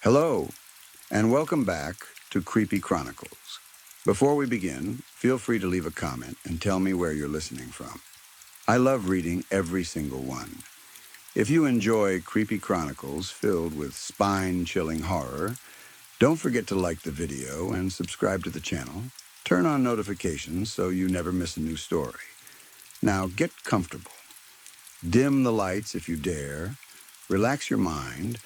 Hello, and welcome back to Creepy Chronicles. Before we begin, feel free to leave a comment and tell me where you're listening from. I love reading every single one. If you enjoy Creepy Chronicles filled with spine-chilling horror, don't forget to like the video and subscribe to the channel. Turn on notifications so you never miss a new story. Now get comfortable. Dim the lights if you dare. Relax your mind.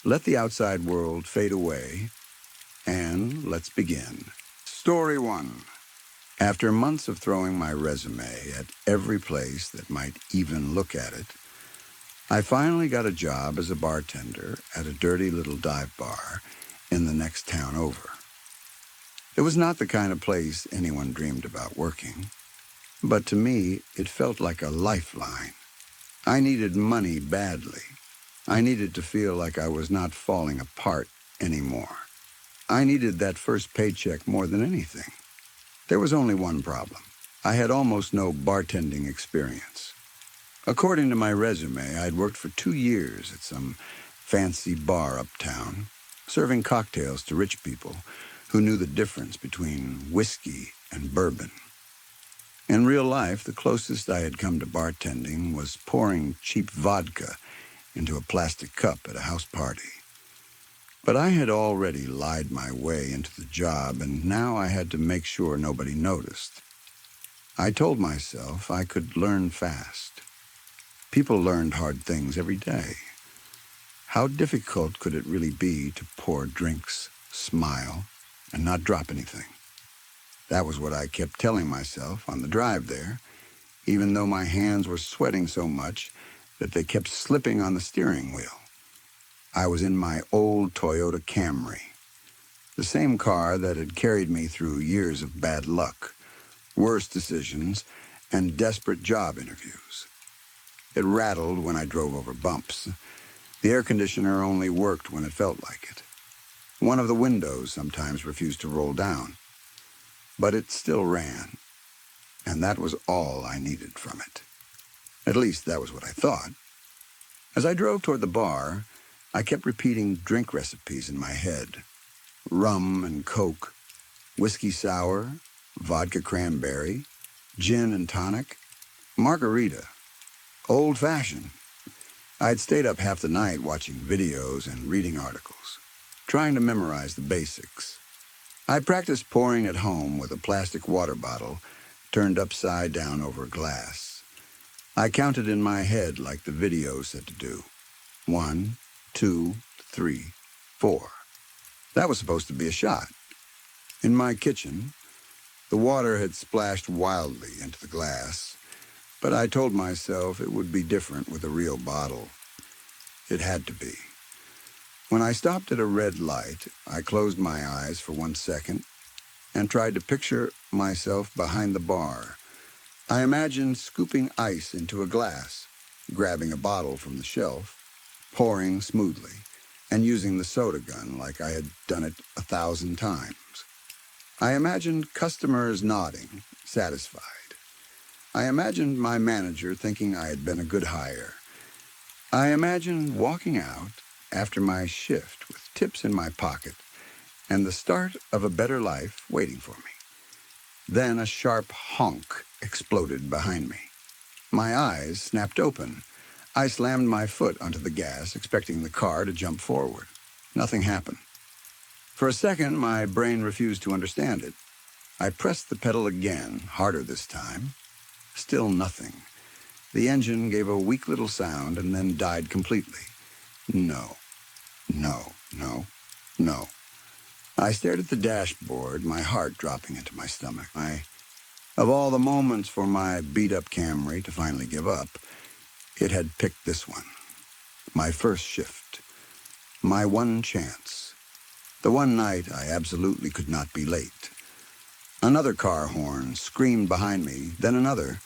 Let the outside world fade away. And let's begin. Story 1. After months of throwing my resume at every place that might even look at it, I finally got a job as a bartender at a dirty little dive bar in the next town over. It was not the kind of place anyone dreamed about working, but to me, it felt like a lifeline. I needed money badly. I needed to feel like I was not falling apart anymore. I needed that first paycheck more than anything. There was only one problem. I had almost no bartending experience. According to my resume, I'd worked for 2 years at some fancy bar uptown, serving cocktails to rich people who knew the difference between whiskey and bourbon. In real life, the closest I had come to bartending was pouring cheap vodka into a plastic cup at a house party. But I had already lied my way into the job, and now I had to make sure nobody noticed. I told myself I could learn fast. People learned hard things every day. How difficult could it really be to pour drinks, smile, and not drop anything? That was what I kept telling myself on the drive there, even though my hands were sweating so much that they kept slipping on the steering wheel. I was in my old Toyota Camry, the same car that had carried me through years of bad luck, worse decisions, and desperate job interviews. It rattled when I drove over bumps. The air conditioner only worked when it felt like it. One of the windows sometimes refused to roll down, but it still ran, and that was all I needed from it. At least that was what I thought. As I drove toward the bar, I kept repeating drink recipes in my head. Rum and Coke, whiskey sour, vodka cranberry, gin and tonic, margarita, old-fashioned. I'd stayed up half the night watching videos and reading articles, trying to memorize the basics. I practiced pouring at home with a plastic water bottle turned upside down over a glass. I counted in my head like the video said to do. 1, 2, 3, 4. That was supposed to be a shot. In my kitchen, the water had splashed wildly into the glass, but I told myself it would be different with a real bottle. It had to be. When I stopped at a red light, I closed my eyes for 1 second and tried to picture myself behind the bar. I imagined scooping ice into a glass, grabbing a bottle from the shelf, pouring smoothly, and using the soda gun like I had done it 1,000 times. I imagined customers nodding, satisfied. I imagined my manager thinking I had been a good hire. I imagined walking out after my shift with tips in my pocket and the start of a better life waiting for me. Then a sharp honk exploded behind me. My eyes snapped open. I slammed my foot onto the gas, expecting the car to jump forward. Nothing happened. For a second, my brain refused to understand it. I pressed the pedal again, harder this time. Still nothing. The engine gave a weak little sound and then died completely. No, no, no, no. I stared at the dashboard, my heart dropping into my stomach. Of all the moments for my beat-up Camry to finally give up, it had picked this one. My first shift. My one chance. The one night I absolutely could not be late. Another car horn screamed behind me, then another.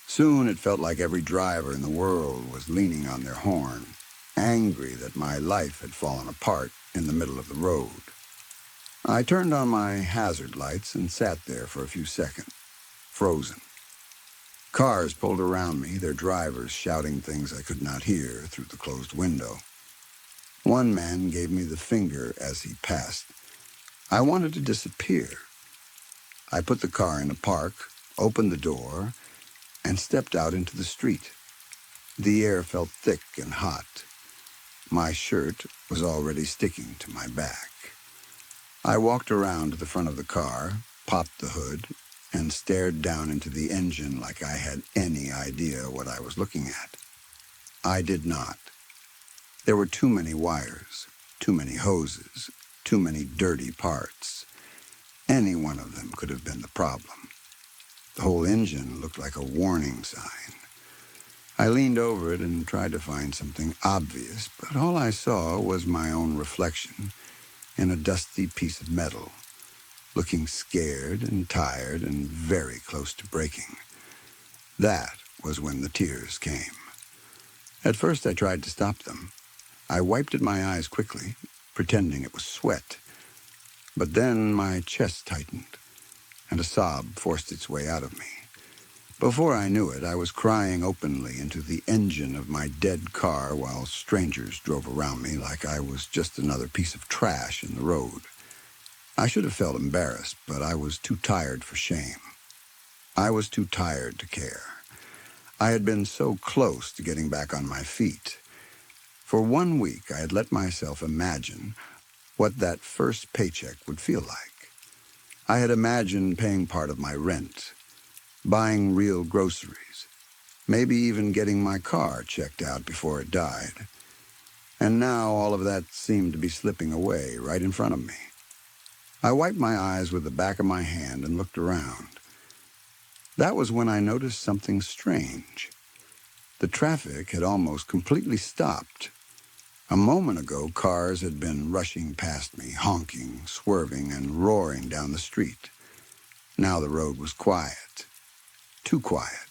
Soon it felt like every driver in the world was leaning on their horn, angry that my life had fallen apart in the middle of the road. I turned on my hazard lights and sat there for a few seconds, frozen. Cars pulled around me, their drivers shouting things I could not hear through the closed window. One man gave me the finger as he passed. I wanted to disappear. I put the car in a park, opened the door, and stepped out into the street. The air felt thick and hot. My shirt was already sticking to my back. I walked around to the front of the car, popped the hood, and stared down into the engine like I had any idea what I was looking at. I did not. There were too many wires, too many hoses, too many dirty parts. Any one of them could have been the problem. The whole engine looked like a warning sign. I leaned over it and tried to find something obvious, but all I saw was my own reflection in a dusty piece of metal, looking scared and tired and very close to breaking. That was when the tears came. At first I tried to stop them. I wiped at my eyes quickly, pretending it was sweat. But then my chest tightened, and a sob forced its way out of me. Before I knew it, I was crying openly into the engine of my dead car while strangers drove around me like I was just another piece of trash in the road. I should have felt embarrassed, but I was too tired for shame. I was too tired to care. I had been so close to getting back on my feet. For 1 week, I had let myself imagine what that first paycheck would feel like. I had imagined paying part of my rent, buying real groceries, maybe even getting my car checked out before it died. And now all of that seemed to be slipping away right in front of me. I wiped my eyes with the back of my hand and looked around. That was when I noticed something strange. The traffic had almost completely stopped. A moment ago, cars had been rushing past me, honking, swerving, and roaring down the street. Now the road was quiet. Too quiet.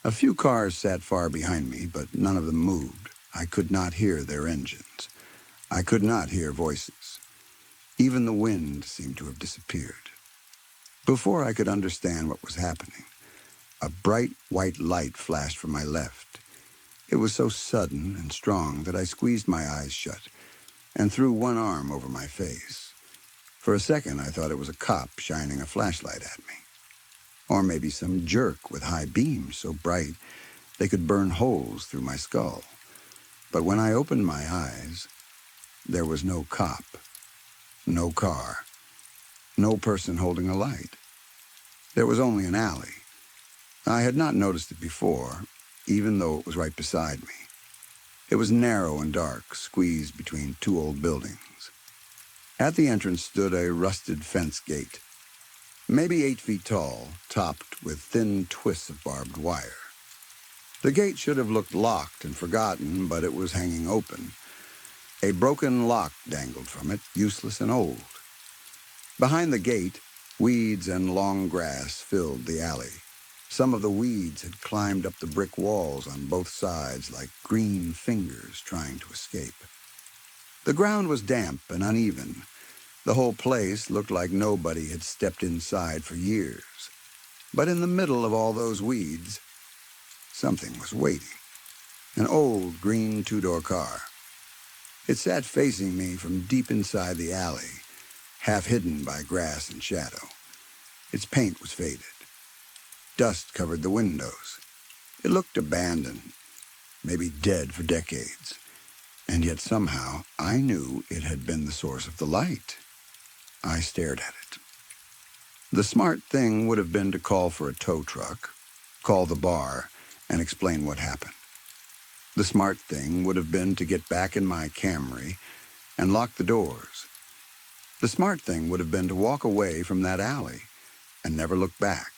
A few cars sat far behind me, but none of them moved. I could not hear their engines. I could not hear voices. Even the wind seemed to have disappeared. Before I could understand what was happening, a bright white light flashed from my left. It was so sudden and strong that I squeezed my eyes shut and threw one arm over my face. For a second, I thought it was a cop shining a flashlight at me. Or maybe some jerk with high beams so bright they could burn holes through my skull. But when I opened my eyes, there was no cop, no car, no person holding a light. There was only an alley. I had not noticed it before, even though it was right beside me. It was narrow and dark, squeezed between two old buildings. At the entrance stood a rusted fence gate, maybe 8 feet tall, topped with thin twists of barbed wire. The gate should have looked locked and forgotten, but it was hanging open. A broken lock dangled from it, useless and old. Behind the gate, weeds and long grass filled the alley. Some of the weeds had climbed up the brick walls on both sides like green fingers trying to escape. The ground was damp and uneven. The whole place looked like nobody had stepped inside for years. But in the middle of all those weeds, something was waiting. An old green two-door car. It sat facing me from deep inside the alley, half hidden by grass and shadow. Its paint was faded. Dust covered the windows. It looked abandoned, maybe dead for decades. And yet somehow I knew it had been the source of the light. I stared at it. The smart thing would have been to call for a tow truck, call the bar, and explain what happened. The smart thing would have been to get back in my Camry and lock the doors. The smart thing would have been to walk away from that alley and never look back.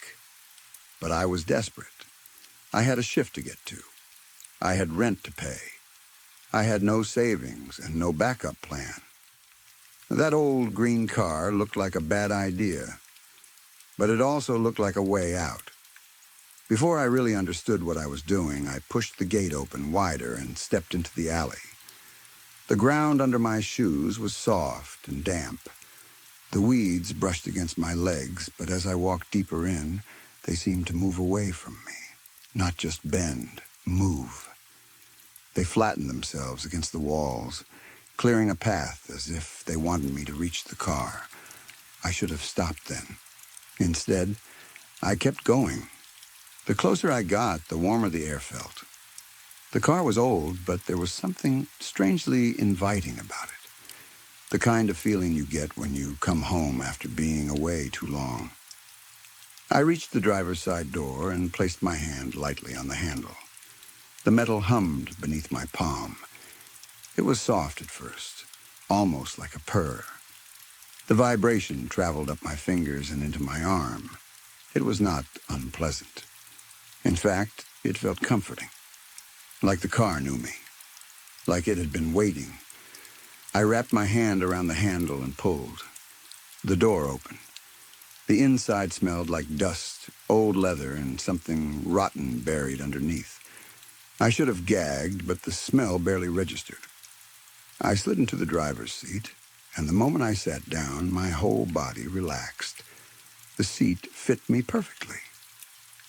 But I was desperate. I had a shift to get to. I had rent to pay. I had no savings and no backup plan. That old green car looked like a bad idea, but it also looked like a way out. Before I really understood what I was doing, I pushed the gate open wider and stepped into the alley. The ground under my shoes was soft and damp. The weeds brushed against my legs, but as I walked deeper in, they seemed to move away from me. Not just bend, move. They flattened themselves against the walls, clearing a path as if they wanted me to reach the car. I should have stopped then. Instead, I kept going. The closer I got, the warmer the air felt. The car was old, but there was something strangely inviting about it. The kind of feeling you get when you come home after being away too long. I reached the driver's side door and placed my hand lightly on the handle. The metal hummed beneath my palm. It was soft at first, almost like a purr. The vibration traveled up my fingers and into my arm. It was not unpleasant. In fact, it felt comforting. Like the car knew me. Like it had been waiting. I wrapped my hand around the handle and pulled. The door opened. The inside smelled like dust, old leather, and something rotten buried underneath. I should have gagged, but the smell barely registered. I slid into the driver's seat, and the moment I sat down, my whole body relaxed. The seat fit me perfectly.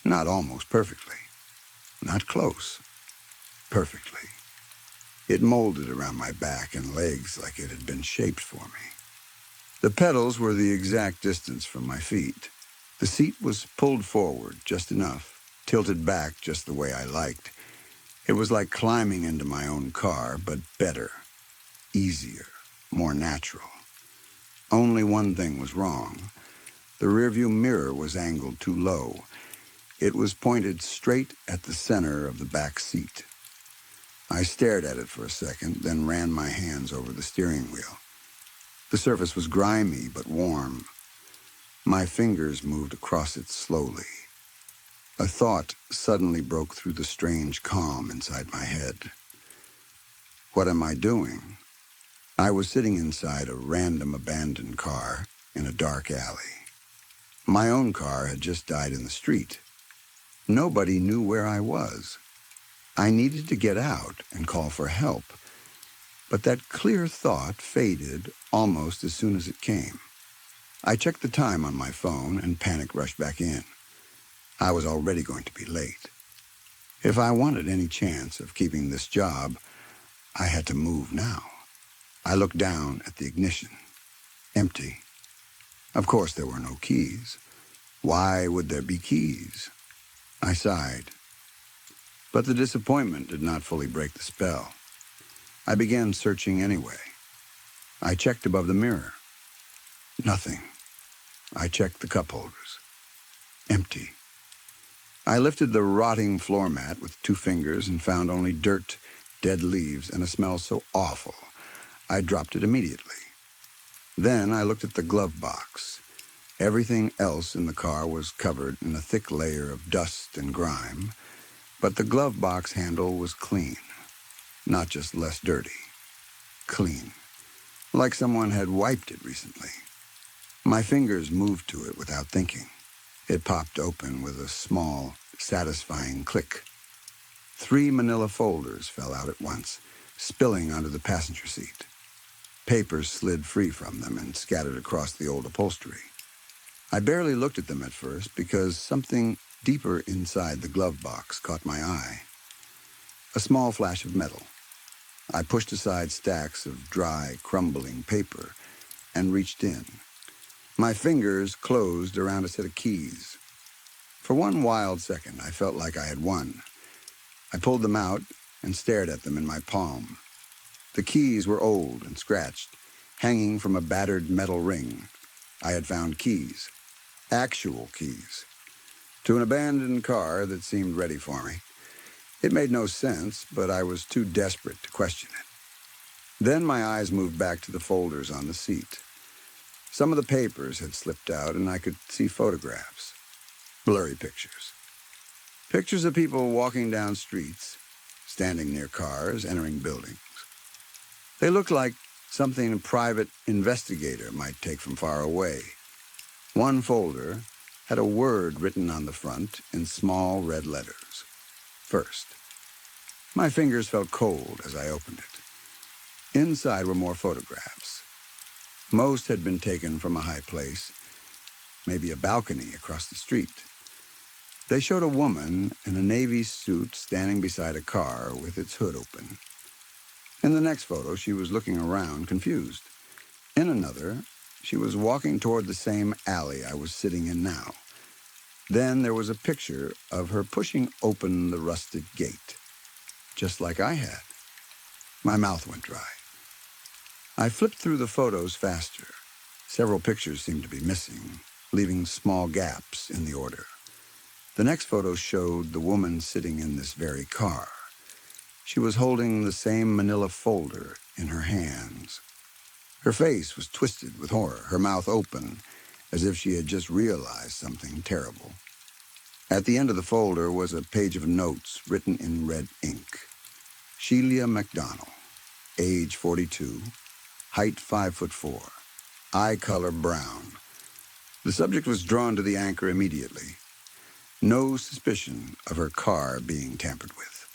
Not almost perfectly. Not close. Perfectly. It molded around my back and legs like it had been shaped for me. The pedals were the exact distance from my feet. The seat was pulled forward just enough, tilted back just the way I liked. It was like climbing into my own car, but better, easier, more natural. Only one thing was wrong. The rearview mirror was angled too low. It was pointed straight at the center of the back seat. I stared at it for a second, then ran my hands over the steering wheel. The surface was grimy but warm. My fingers moved across it slowly. A thought suddenly broke through the strange calm inside my head. What am I doing? I was sitting inside a random abandoned car in a dark alley. My own car had just died in the street. Nobody knew where I was. I needed to get out and call for help. But that clear thought faded almost as soon as it came. I checked the time on my phone and panic rushed back in. I was already going to be late. If I wanted any chance of keeping this job, I had to move now. I looked down at the ignition. Empty. Of course there were no keys. Why would there be keys? I sighed. But the disappointment did not fully break the spell. I began searching anyway. I checked above the mirror. Nothing. I checked the cup holders. Empty. I lifted the rotting floor mat with 2 fingers and found only dirt, dead leaves, and a smell so awful, I dropped it immediately. Then I looked at the glove box. Everything else in the car was covered in a thick layer of dust and grime, but the glove box handle was clean. Not just less dirty. Clean. Like someone had wiped it recently. My fingers moved to it without thinking. It popped open with a small, satisfying click. 3 manila folders fell out at once, spilling onto the passenger seat. Papers slid free from them and scattered across the old upholstery. I barely looked at them at first because something deeper inside the glove box caught my eye. A small flash of metal. I pushed aside stacks of dry, crumbling paper and reached in. My fingers closed around a set of keys. For one wild second, I felt like I had won. I pulled them out and stared at them in my palm. The keys were old and scratched, hanging from a battered metal ring. I had found keys. Actual keys. To an abandoned car that seemed ready for me. It made no sense, but I was too desperate to question it. Then my eyes moved back to the folders on the seat. Some of the papers had slipped out, and I could see photographs. Blurry pictures. Pictures of people walking down streets, standing near cars, entering buildings. They looked like something a private investigator might take from far away. One folder had a word written on the front in small red letters. First. My fingers felt cold as I opened it. Inside were more photographs. Most had been taken from a high place, maybe a balcony across the street. They showed a woman in a navy suit standing beside a car with its hood open. In the next photo, she was looking around, confused. In another, she was walking toward the same alley I was sitting in now. Then there was a picture of her pushing open the rusted gate, just like I had. My mouth went dry. I flipped through the photos faster. Several pictures seemed to be missing, leaving small gaps in the order. The next photo showed the woman sitting in this very car. She was holding the same manila folder in her hands. Her face was twisted with horror, her mouth open, as if she had just realized something terrible. At the end of the folder was a page of notes written in red ink. Sheila McDonnell, age 42, height 5'4", eye color brown. The subject was drawn to the anchor immediately. No suspicion of her car being tampered with.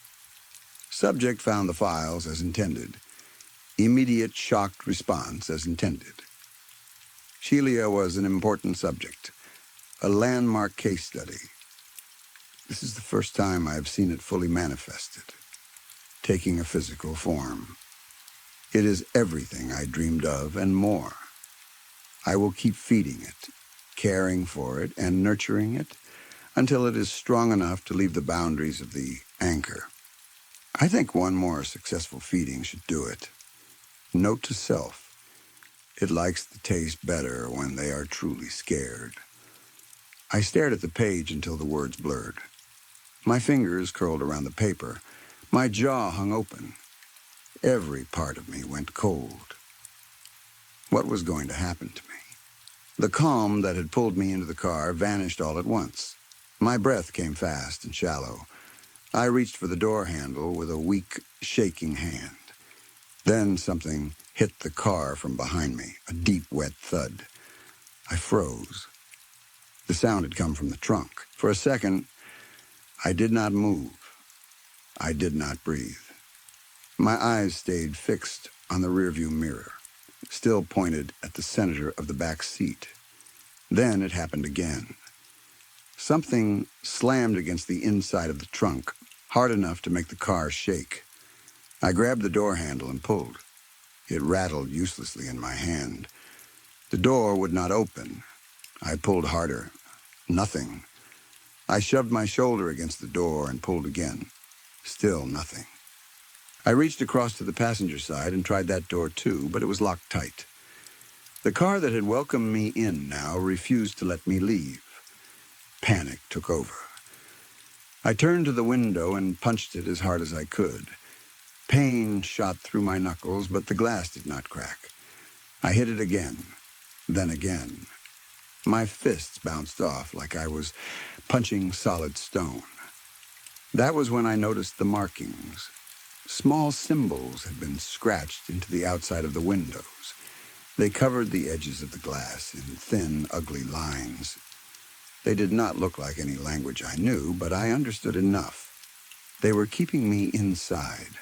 Subject found the files as intended. Immediate shocked response as intended. Sheila was an important subject, a landmark case study. This is the first time I have seen it fully manifested, taking a physical form. It is everything I dreamed of and more. I will keep feeding it, caring for it, and nurturing it until it is strong enough to leave the boundaries of the anchor. I think one more successful feeding should do it. Note to self, it likes the taste better when they are truly scared. I stared at the page until the words blurred. My fingers curled around the paper. My jaw hung open. Every part of me went cold. What was going to happen to me? The calm that had pulled me into the car vanished all at once. My breath came fast and shallow. I reached for the door handle with a weak, shaking hand. Then something hit the car from behind me, a deep, wet thud. I froze. The sound had come from the trunk. For a second, I did not move. I did not breathe. My eyes stayed fixed on the rearview mirror, still pointed at the center of the back seat. Then it happened again. Something slammed against the inside of the trunk, hard enough to make the car shake. I grabbed the door handle and pulled. It rattled uselessly in my hand. The door would not open. I pulled harder. Nothing. I shoved my shoulder against the door and pulled again. Still nothing. I reached across to the passenger side and tried that door too, but it was locked tight. The car that had welcomed me in now refused to let me leave. Panic took over. I turned to the window and punched it as hard as I could. Pain shot through my knuckles, but the glass did not crack. I hit it again, then again. My fists bounced off like I was punching solid stone. That was when I noticed the markings. Small symbols had been scratched into the outside of the windows. They covered the edges of the glass in thin, ugly lines. They did not look like any language I knew, but I understood enough. They were keeping me inside.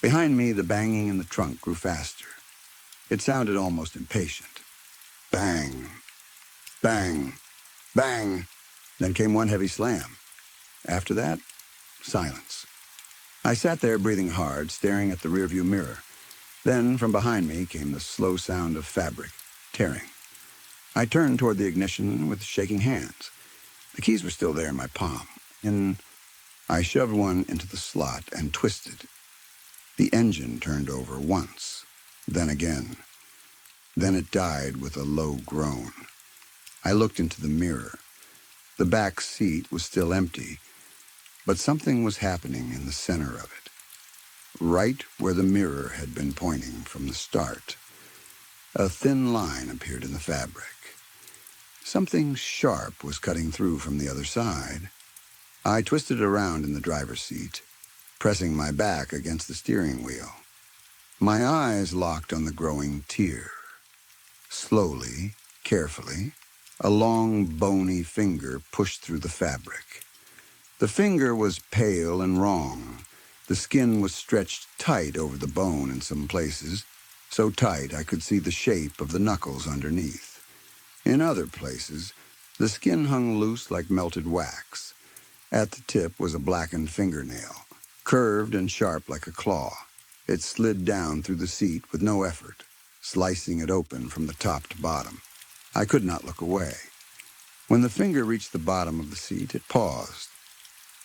Behind me, the banging in the trunk grew faster. It sounded almost impatient. Bang, bang, bang. Then came one heavy slam. After that, silence. I sat there breathing hard, staring at the rearview mirror. Then, from behind me, came the slow sound of fabric, tearing. I turned toward the ignition with shaking hands. The keys were still there in my palm. I shoved one into the slot and twisted. The engine turned over once, then again. Then it died with a low groan. I looked into the mirror. The back seat was still empty, but something was happening in the center of it, right where the mirror had been pointing from the start. A thin line appeared in the fabric. Something sharp was cutting through from the other side. I twisted around in the driver's seat, pressing my back against the steering wheel. My eyes locked on the growing tear. Slowly, carefully, a long, bony finger pushed through the fabric. The finger was pale and wrong. The skin was stretched tight over the bone in some places, so tight I could see the shape of the knuckles underneath. In other places, the skin hung loose like melted wax. At the tip was a blackened fingernail, curved and sharp like a claw. It slid down through the seat with no effort, slicing it open from the top to bottom. I could not look away. When the finger reached the bottom of the seat, it paused.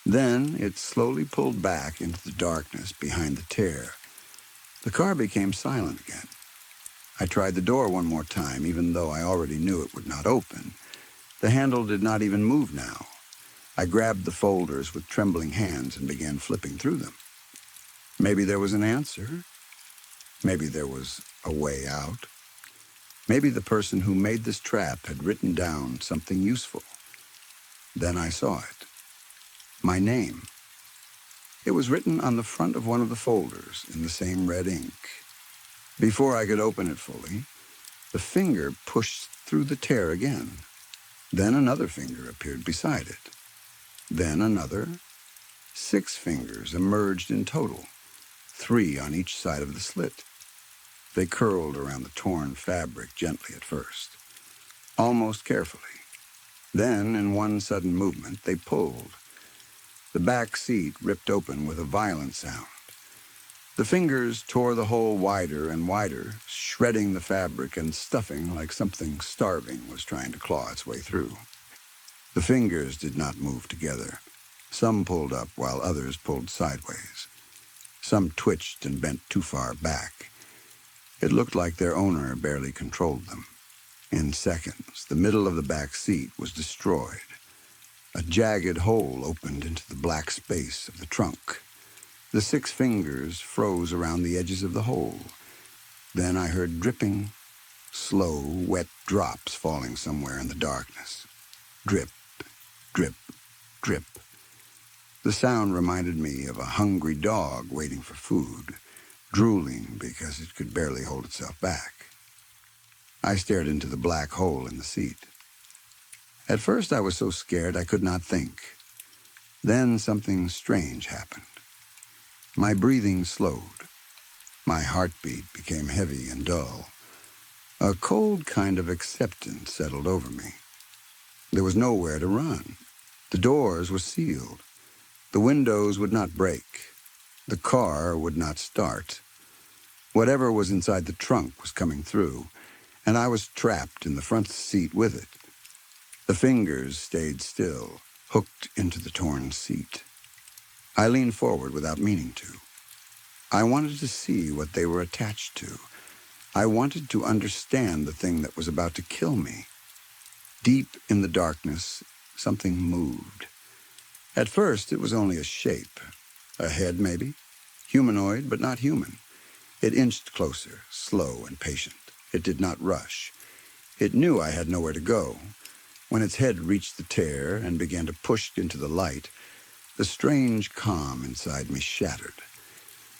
Then it slowly pulled back into the darkness behind the tear. The car became silent again. I tried the door one more time, even though I already knew it would not open. The handle did not even move now. I grabbed the folders with trembling hands and began flipping through them. Maybe there was an answer. Maybe there was a way out. Maybe the person who made this trap had written down something useful. Then I saw it. My name. It was written on the front of one of the folders in the same red ink. Before I could open it fully, the finger pushed through the tear again. Then another finger appeared beside it. Then another. 6 fingers emerged in total, 3 on each side of the slit. They curled around the torn fabric gently at first, almost carefully. Then, in one sudden movement, they pulled. The back seat ripped open with a violent sound. The fingers tore the hole wider and wider, shredding the fabric and stuffing like something starving was trying to claw its way through. The fingers did not move together. Some pulled up while others pulled sideways. Some twitched and bent too far back. It looked like their owner barely controlled them. In seconds, the middle of the back seat was destroyed. A jagged hole opened into the black space of the trunk. The 6 fingers froze around the edges of the hole. Then I heard dripping, slow, wet drops falling somewhere in the darkness. Drip, drip, drip. The sound reminded me of a hungry dog waiting for food, drooling because it could barely hold itself back. I stared into the black hole in the seat. At first I was so scared I could not think. Then something strange happened. My breathing slowed. My heartbeat became heavy and dull. A cold kind of acceptance settled over me. There was nowhere to run. The doors were sealed. The windows would not break. The car would not start. Whatever was inside the trunk was coming through, and I was trapped in the front seat with it. The fingers stayed still, hooked into the torn seat. I leaned forward without meaning to. I wanted to see what they were attached to. I wanted to understand the thing that was about to kill me. Deep in the darkness, something moved. At first, it was only a shape. A head, maybe. Humanoid, but not human. It inched closer, slow and patient. It did not rush. It knew I had nowhere to go. When its head reached the tear and began to push into the light, the strange calm inside me shattered.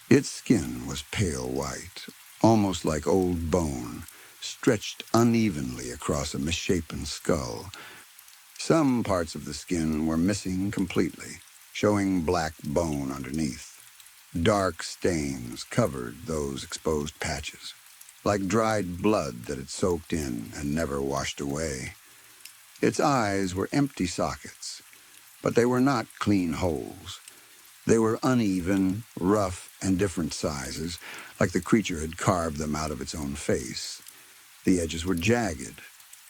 Its skin was pale white, almost like old bone, stretched unevenly across a misshapen skull. Some parts of the skin were missing completely, showing black bone underneath. Dark stains covered those exposed patches, like dried blood that had soaked in and never washed away. Its eyes were empty sockets, but they were not clean holes. They were uneven, rough, and different sizes, like the creature had carved them out of its own face. The edges were jagged.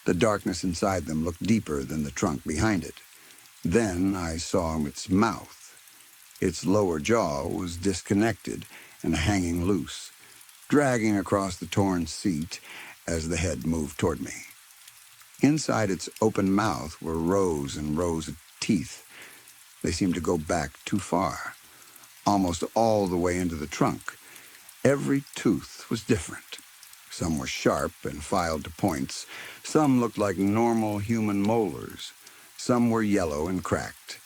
The darkness inside them looked deeper than the trunk behind it. Then I saw its mouth. Its lower jaw was disconnected and hanging loose, dragging across the torn seat as the head moved toward me. Inside its open mouth were rows and rows of teeth. They seemed to go back too far, almost all the way into the trunk. Every tooth was different. Some were sharp and filed to points. Some looked like normal human molars. Some were yellow and cracked.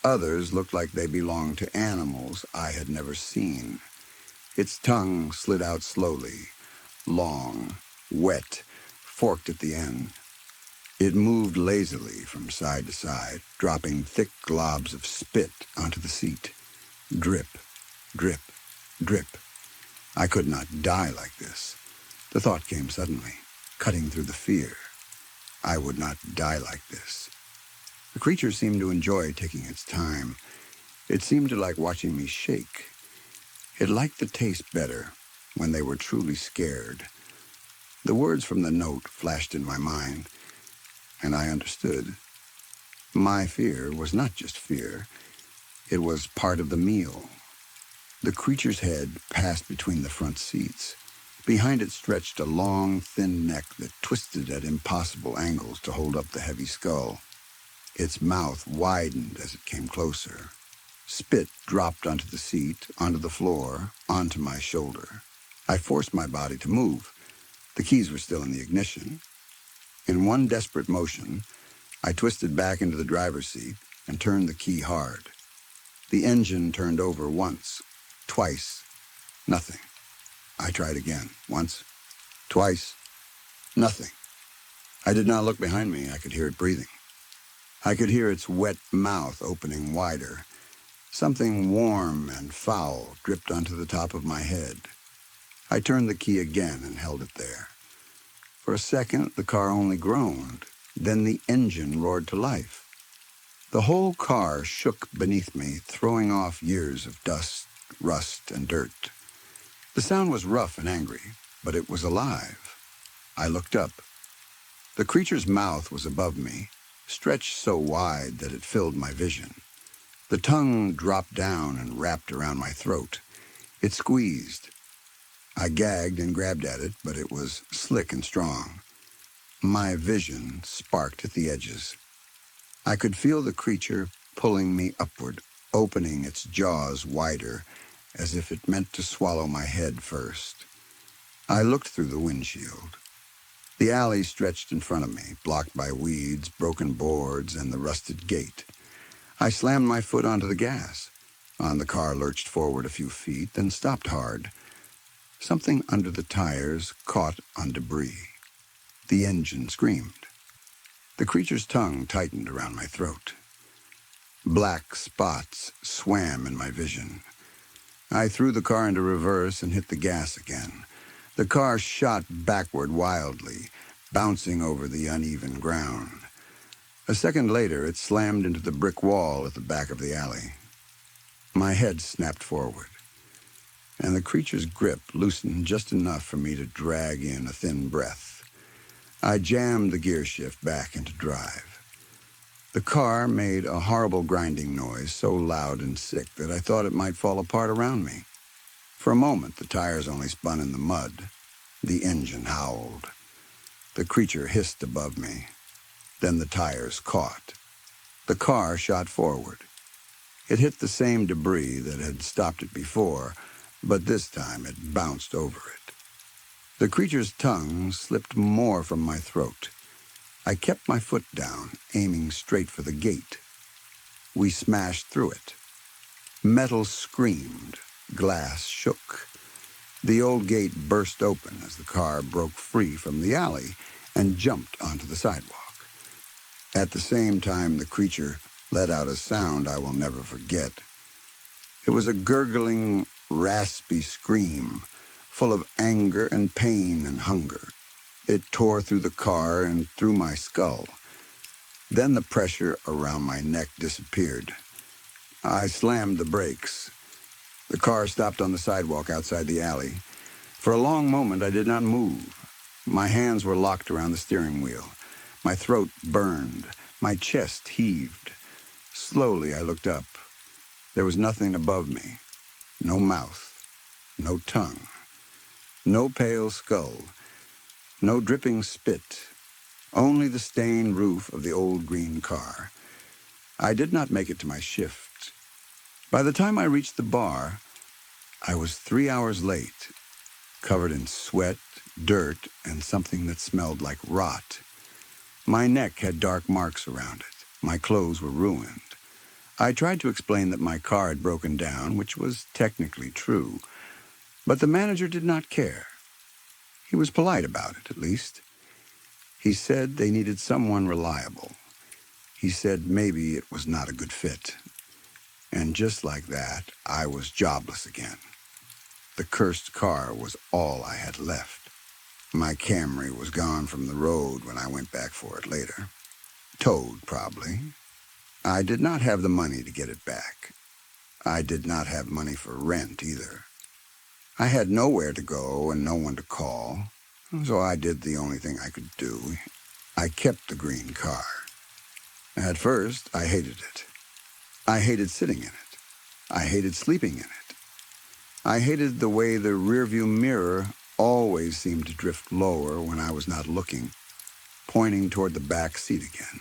Others looked like they belonged to animals I had never seen. Its tongue slid out slowly, long, wet, forked at the end. It moved lazily from side to side, dropping thick globs of spit onto the seat. Drip, drip, drip. I could not die like this. The thought came suddenly, cutting through the fear. I would not die like this. The creature seemed to enjoy taking its time. It seemed to like watching me shake. It liked the taste better when they were truly scared. The words from the note flashed in my mind, and I understood. My fear was not just fear, it was part of the meal. The creature's head passed between the front seats. Behind it stretched a long, thin neck that twisted at impossible angles to hold up the heavy skull. Its mouth widened as it came closer. Spit dropped onto the seat, onto the floor, onto my shoulder. I forced my body to move. The keys were still in the ignition. In one desperate motion, I twisted back into the driver's seat and turned the key hard. The engine turned over once, twice, nothing. I tried again, once, twice, nothing. I did not look behind me. I could hear it breathing. I could hear its wet mouth opening wider. Something warm and foul dripped onto the top of my head. I turned the key again and held it there. For a second, the car only groaned. Then the engine roared to life. The whole car shook beneath me, throwing off years of dust, rust, and dirt. The sound was rough and angry, but it was alive. I looked up. The creature's mouth was above me, stretched so wide that it filled my vision. The tongue dropped down and wrapped around my throat. It squeezed. I gagged and grabbed at it, but it was slick and strong. My vision sparked at the edges. I could feel the creature pulling me upward, opening its jaws wider, as if it meant to swallow my head first. I looked through the windshield. The alley stretched in front of me, blocked by weeds, broken boards, and the rusted gate. I slammed my foot onto the gas. The car lurched forward a few feet, then stopped hard. Something under the tires caught on debris. The engine screamed. The creature's tongue tightened around my throat. Black spots swam in my vision. I threw the car into reverse and hit the gas again. The car shot backward wildly, bouncing over the uneven ground. A second later, it slammed into the brick wall at the back of the alley. My head snapped forward, and the creature's grip loosened just enough for me to drag in a thin breath. I jammed the gear shift back into drive. The car made a horrible grinding noise, so loud and sick that I thought it might fall apart around me. For a moment, the tires only spun in the mud. The engine howled. The creature hissed above me. Then the tires caught. The car shot forward. It hit the same debris that had stopped it before, but this time it bounced over it. The creature's tongue slipped more from my throat. I kept my foot down, aiming straight for the gate. We smashed through it. Metal screamed. Glass shook. The old gate burst open as the car broke free from the alley and jumped onto the sidewalk. At the same time, the creature let out a sound I will never forget. It was a gurgling, raspy scream, full of anger and pain and hunger. It tore through the car and through my skull. Then the pressure around my neck disappeared. I slammed the brakes. The car stopped on the sidewalk outside the alley. For a long moment, I did not move. My hands were locked around the steering wheel. My throat burned. My chest heaved. Slowly, I looked up. There was nothing above me. No mouth. No tongue. No pale skull. No dripping spit. Only the stained roof of the old green car. I did not make it to my shift. By the time I reached the bar, I was 3 hours late, covered in sweat, dirt, and something that smelled like rot. My neck had dark marks around it. My clothes were ruined. I tried to explain that my car had broken down, which was technically true, but the manager did not care. He was polite about it, at least. He said they needed someone reliable. He said maybe it was not a good fit. And just like that, I was jobless again. The cursed car was all I had left. My Camry was gone from the road when I went back for it later. Towed, probably. I did not have the money to get it back. I did not have money for rent, either. I had nowhere to go and no one to call, so I did the only thing I could do. I kept the green car. At first, I hated it. I hated sitting in it. I hated sleeping in it. I hated the way the rearview mirror always seemed to drift lower when I was not looking, pointing toward the back seat again.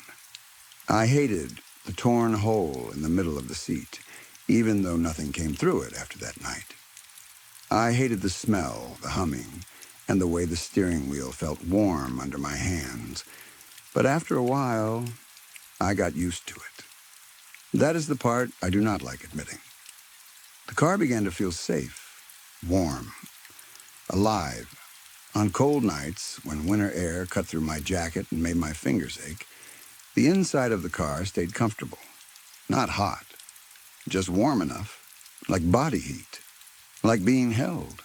I hated the torn hole in the middle of the seat, even though nothing came through it after that night. I hated the smell, the humming, and the way the steering wheel felt warm under my hands. But after a while, I got used to it. That is the part I do not like admitting. The car began to feel safe, warm, alive. On cold nights, when winter air cut through my jacket and made my fingers ache, the inside of the car stayed comfortable. Not hot, just warm enough, like body heat, like being held.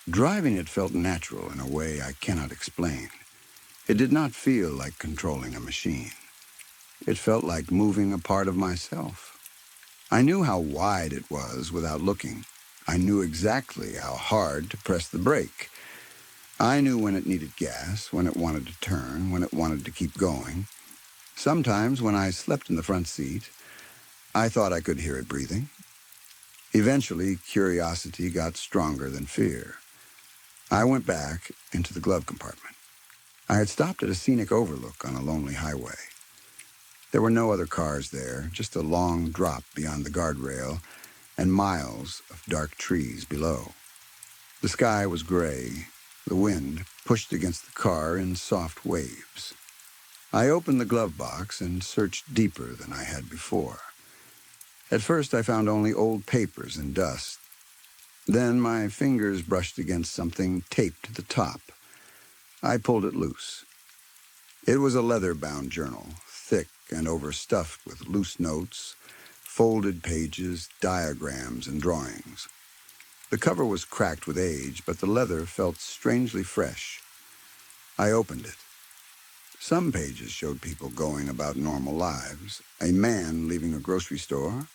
Driving it felt natural in a way I cannot explain. It did not feel like controlling a machine. It felt like moving a part of myself. I knew how wide it was without looking. I knew exactly how hard to press the brake. I knew when it needed gas, when it wanted to turn, when it wanted to keep going. Sometimes when I slept in the front seat, I thought I could hear it breathing. Eventually, curiosity got stronger than fear. I went back into the glove compartment. I had stopped at a scenic overlook on a lonely highway. There were no other cars there, just a long drop beyond the guardrail and miles of dark trees below. The sky was gray. The wind pushed against the car in soft waves. I opened the glove box and searched deeper than I had before. At first, I found only old papers and dust. Then my fingers brushed against something taped to the top. I pulled it loose. It was a leather-bound journal, thick and overstuffed with loose notes, folded pages, diagrams, and drawings. The cover was cracked with age, but the leather felt strangely fresh. I opened it. Some pages showed people going about normal lives, a man leaving a grocery store,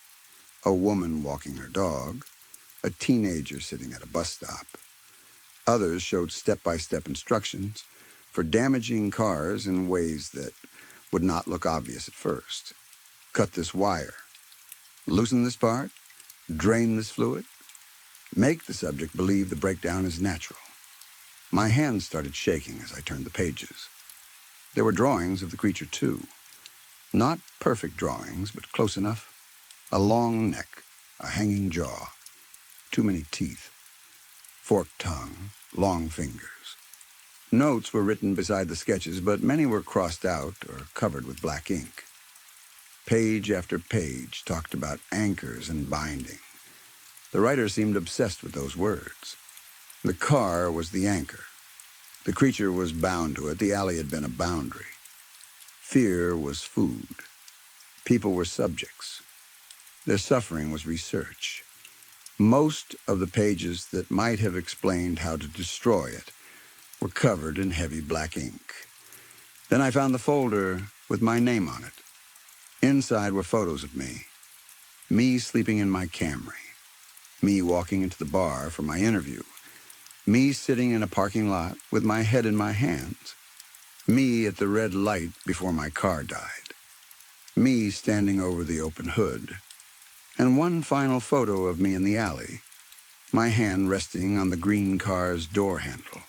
a woman walking her dog, a teenager sitting at a bus stop. Others showed step-by-step instructions for damaging cars in ways that would not look obvious at first. Cut this wire. Loosen this part. Drain this fluid. Make the subject believe the breakdown is natural. My hands started shaking as I turned the pages. There were drawings of the creature, too. Not perfect drawings, but close enough. A long neck, a hanging jaw, too many teeth, forked tongue, long fingers. Notes were written beside the sketches, but many were crossed out or covered with black ink. Page after page talked about anchors and binding. The writer seemed obsessed with those words. The car was the anchor. The creature was bound to it. The alley had been a boundary. Fear was food. People were subjects. Their suffering was research. Most of the pages that might have explained how to destroy it were covered in heavy black ink. Then I found the folder with my name on it. Inside were photos of me sleeping in my Camry, me walking into the bar for my interview, me sitting in a parking lot with my head in my hands, me at the red light before my car died, me standing over the open hood, and one final photo of me in the alley, my hand resting on the green car's door handle.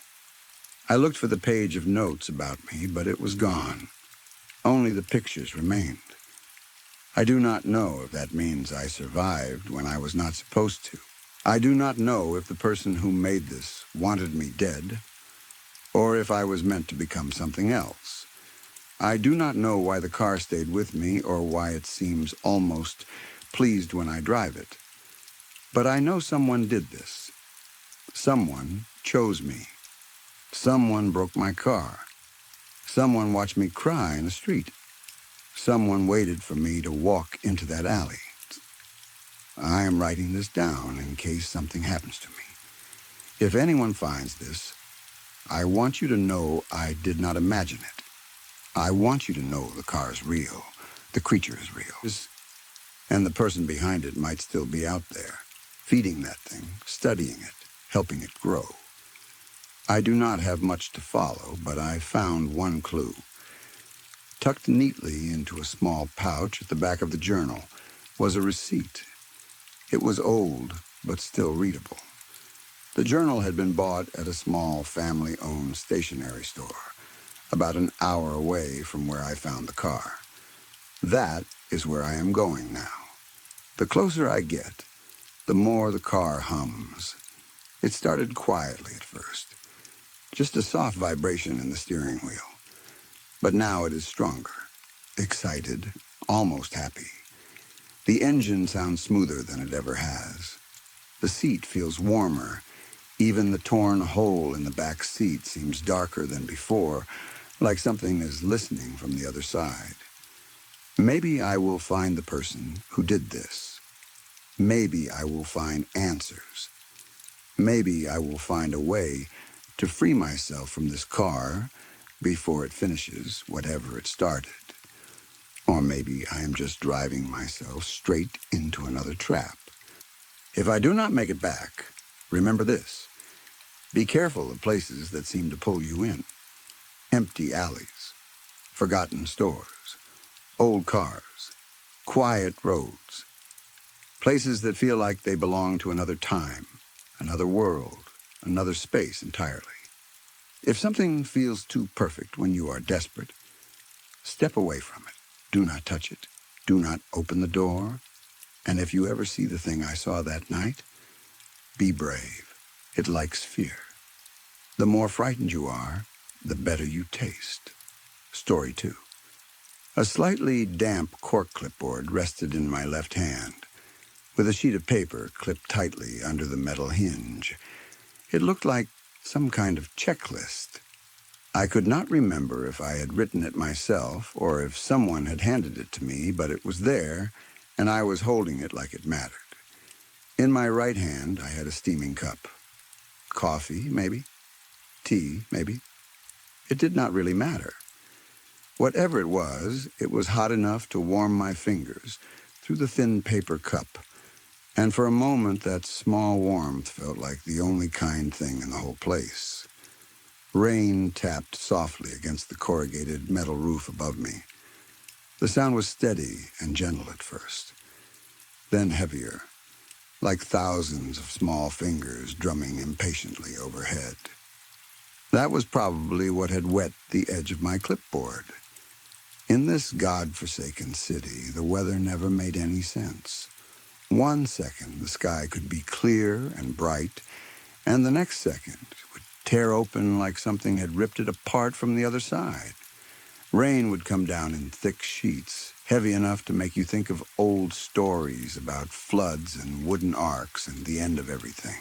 I looked for the page of notes about me, but it was gone. Only the pictures remained. I do not know if that means I survived when I was not supposed to. I do not know if the person who made this wanted me dead, or if I was meant to become something else. I do not know why the car stayed with me or why it seems almost pleased when I drive it. But I know someone did this. Someone chose me. Someone broke my car. Someone watched me cry in the street. Someone waited for me to walk into that alley. I am writing this down in case something happens to me. If anyone finds this, I want you to know I did not imagine it. I want you to know the car is real, the creature is real, and the person behind it might still be out there, feeding that thing, studying it, helping it grow. I do not have much to follow, but I found one clue. Tucked neatly into a small pouch at the back of the journal was a receipt. It was old, but still readable. The journal had been bought at a small family-owned stationery store, about an hour away from where I found the car. That is where I am going now. The closer I get, the more the car hums. It started quietly at first, just a soft vibration in the steering wheel. But now it is stronger, excited, almost happy. The engine sounds smoother than it ever has. The seat feels warmer. Even the torn hole in the back seat seems darker than before, like something is listening from the other side. Maybe I will find the person who did this. Maybe I will find answers. Maybe I will find a way to free myself from this car before it finishes whatever it started. Or maybe I am just driving myself straight into another trap. If I do not make it back, remember this. Be careful of places that seem to pull you in. Empty alleys, forgotten stores, old cars, quiet roads, places that feel like they belong to another time, another world, another space entirely. If something feels too perfect when you are desperate, step away from it. Do not touch it. Do not open the door. And if you ever see the thing I saw that night, be brave. It likes fear. The more frightened you are, the better you taste. Story 2. A slightly damp cork clipboard rested in my left hand, with a sheet of paper clipped tightly under the metal hinge. It looked like some kind of checklist. I could not remember if I had written it myself or if someone had handed it to me, but it was there, and I was holding it like it mattered. In my right hand, I had a steaming cup. Coffee, maybe. Tea, maybe. It did not really matter. Whatever it was hot enough to warm my fingers through the thin paper cup, and for a moment that small warmth felt like the only kind thing in the whole place. Rain tapped softly against the corrugated metal roof above me. The sound was steady and gentle at first, then heavier, like thousands of small fingers drumming impatiently overhead. That was probably what had wet the edge of my clipboard. In this God-forsaken city, the weather never made any sense. 1 second, the sky could be clear and bright, and the next second it would tear open like something had ripped it apart from the other side. Rain would come down in thick sheets, heavy enough to make you think of old stories about floods and wooden arks and the end of everything.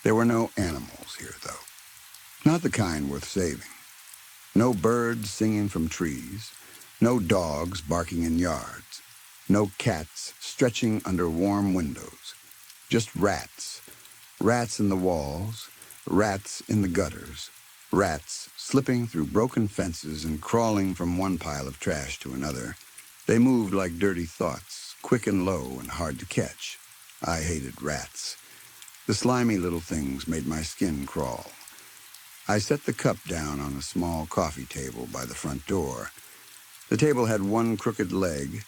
There were no animals here, though. Not the kind worth saving. No birds singing from trees. No dogs barking in yards. No cats stretching under warm windows. Just rats. Rats in the walls. Rats in the gutters. Rats slipping through broken fences and crawling from one pile of trash to another. They moved like dirty thoughts, quick and low and hard to catch. I hated rats. The slimy little things made my skin crawl. I set the cup down on a small coffee table by the front door. The table had one crooked leg,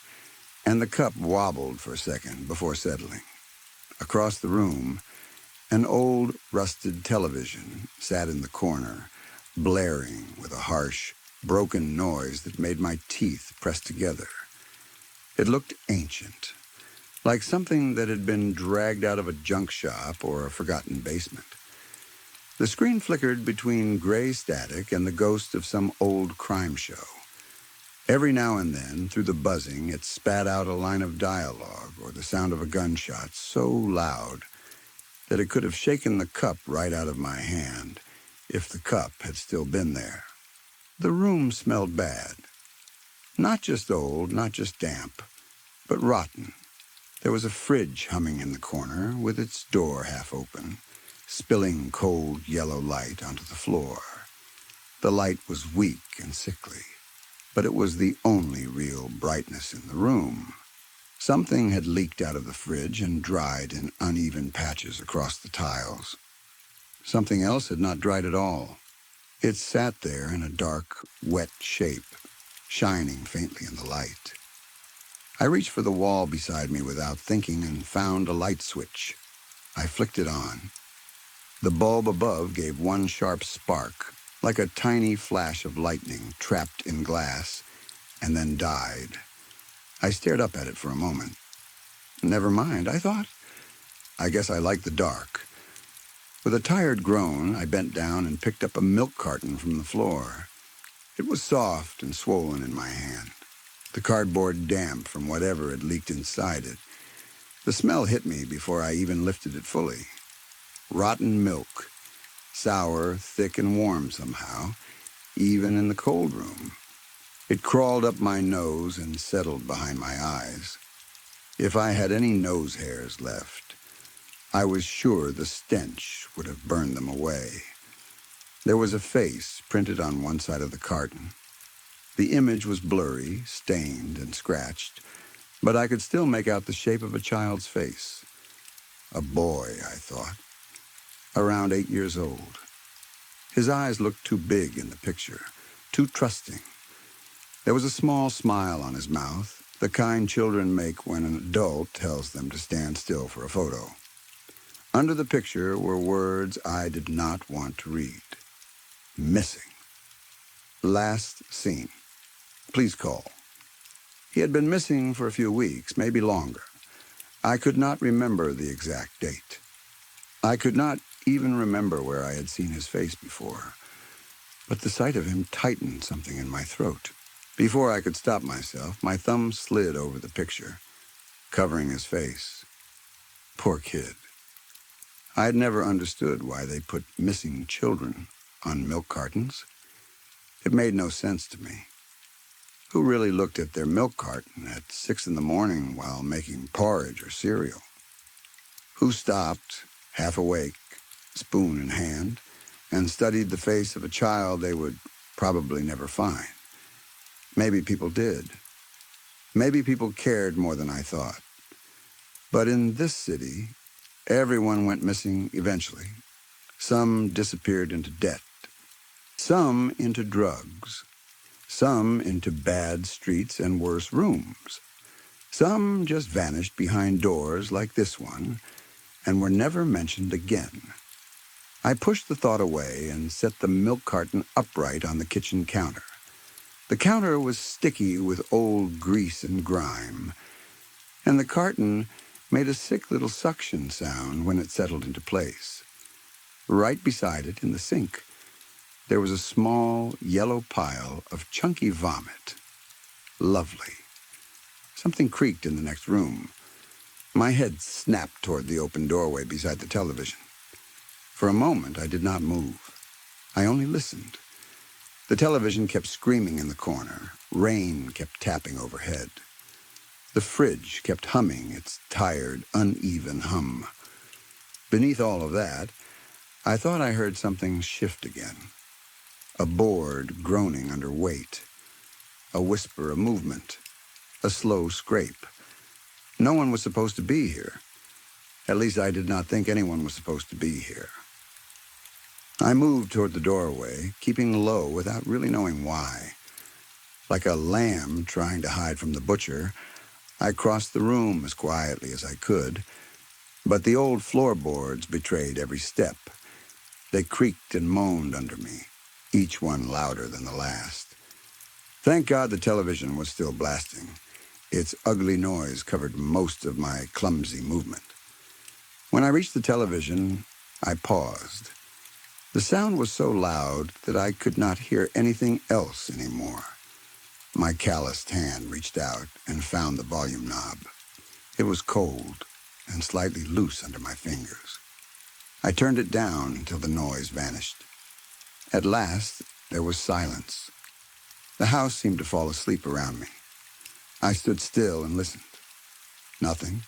and the cup wobbled for a second before settling. Across the room, an old, rusted television sat in the corner, blaring with a harsh, broken noise that made my teeth press together. It looked ancient, like something that had been dragged out of a junk shop or a forgotten basement. The screen flickered between gray static and the ghost of some old crime show. Every now and then, through the buzzing, it spat out a line of dialogue or the sound of a gunshot so loud that it could have shaken the cup right out of my hand if the cup had still been there. The room smelled bad. Not just old, not just damp, but rotten. There was a fridge humming in the corner with its door half open, spilling cold yellow light onto the floor. The light was weak and sickly, but it was the only real brightness in the room. Something had leaked out of the fridge and dried in uneven patches across the tiles. Something else had not dried at all. It sat there in a dark, wet shape, shining faintly in the light. I reached for the wall beside me without thinking and found a light switch. I flicked it on. The bulb above gave one sharp spark, like a tiny flash of lightning trapped in glass, and then died. I stared up at it for a moment. Never mind, I thought. I guess I like the dark. With a tired groan, I bent down and picked up a milk carton from the floor. It was soft and swollen in my hand, the cardboard damp from whatever had leaked inside it. The smell hit me before I even lifted it fully. Rotten milk, sour, thick, and warm somehow, even in the cold room. It crawled up my nose and settled behind my eyes. If I had any nose hairs left, I was sure the stench would have burned them away. There was a face printed on one side of the carton. The image was blurry, stained, and scratched, but I could still make out the shape of a child's face. A boy, I thought, around 8 years old. His eyes looked too big in the picture, too trusting. There was a small smile on his mouth, the kind children make when an adult tells them to stand still for a photo. Under the picture were words I did not want to read. Missing. Last seen. Please call. He had been missing for a few weeks, maybe longer. I could not remember the exact date. I could not even remember where I had seen his face before. But the sight of him tightened something in my throat. Before I could stop myself, my thumb slid over the picture, covering his face. Poor kid. I had never understood why they put missing children on milk cartons. It made no sense to me. Who really looked at their milk carton at 6 a.m. while making porridge or cereal? Who stopped, half awake, spoon in hand, and studied the face of a child they would probably never find? Maybe people did. Maybe people cared more than I thought. But in this city, everyone went missing eventually. Some disappeared into debt. Some into drugs. Some into bad streets and worse rooms. Some just vanished behind doors like this one and were never mentioned again. I pushed the thought away and set the milk carton upright on the kitchen counter. The counter was sticky with old grease and grime, and the carton made a sick little suction sound when it settled into place. Right beside it, in the sink, there was a small yellow pile of chunky vomit. Lovely. Something creaked in the next room. My head snapped toward the open doorway beside the television. For a moment, I did not move. I only listened. The television kept screaming in the corner. Rain kept tapping overhead. The fridge kept humming its tired, uneven hum. Beneath all of that, I thought I heard something shift again. A board groaning under weight. A whisper, a movement. A slow scrape. No one was supposed to be here. At least I did not think anyone was supposed to be here. I moved toward the doorway, keeping low without really knowing why. Like a lamb trying to hide from the butcher, I crossed the room as quietly as I could, but the old floorboards betrayed every step. They creaked and moaned under me, each one louder than the last. Thank God the television was still blasting. Its ugly noise covered most of my clumsy movement. When I reached the television, I paused. The sound was so loud that I could not hear anything else anymore. My calloused hand reached out and found the volume knob. It was cold and slightly loose under my fingers. I turned it down until the noise vanished. At last, there was silence. The house seemed to fall asleep around me. I stood still and listened. Nothing.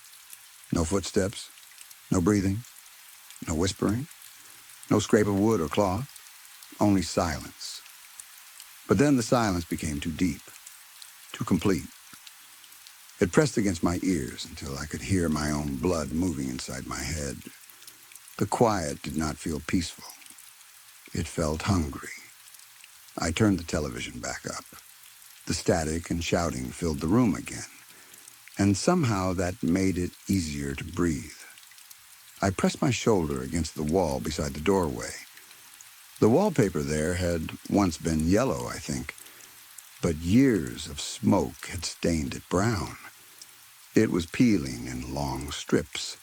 No footsteps. No breathing. No whispering. No scrape of wood or cloth. Only silence. But then the silence became too deep. Too complete. It pressed against my ears until I could hear my own blood moving inside my head. The quiet did not feel peaceful. It felt hungry. I turned the television back up. The static and shouting filled the room again, and somehow that made it easier to breathe. I pressed my shoulder against the wall beside the doorway. The wallpaper there had once been yellow, I think, but years of smoke had stained it brown. It was peeling in long strips,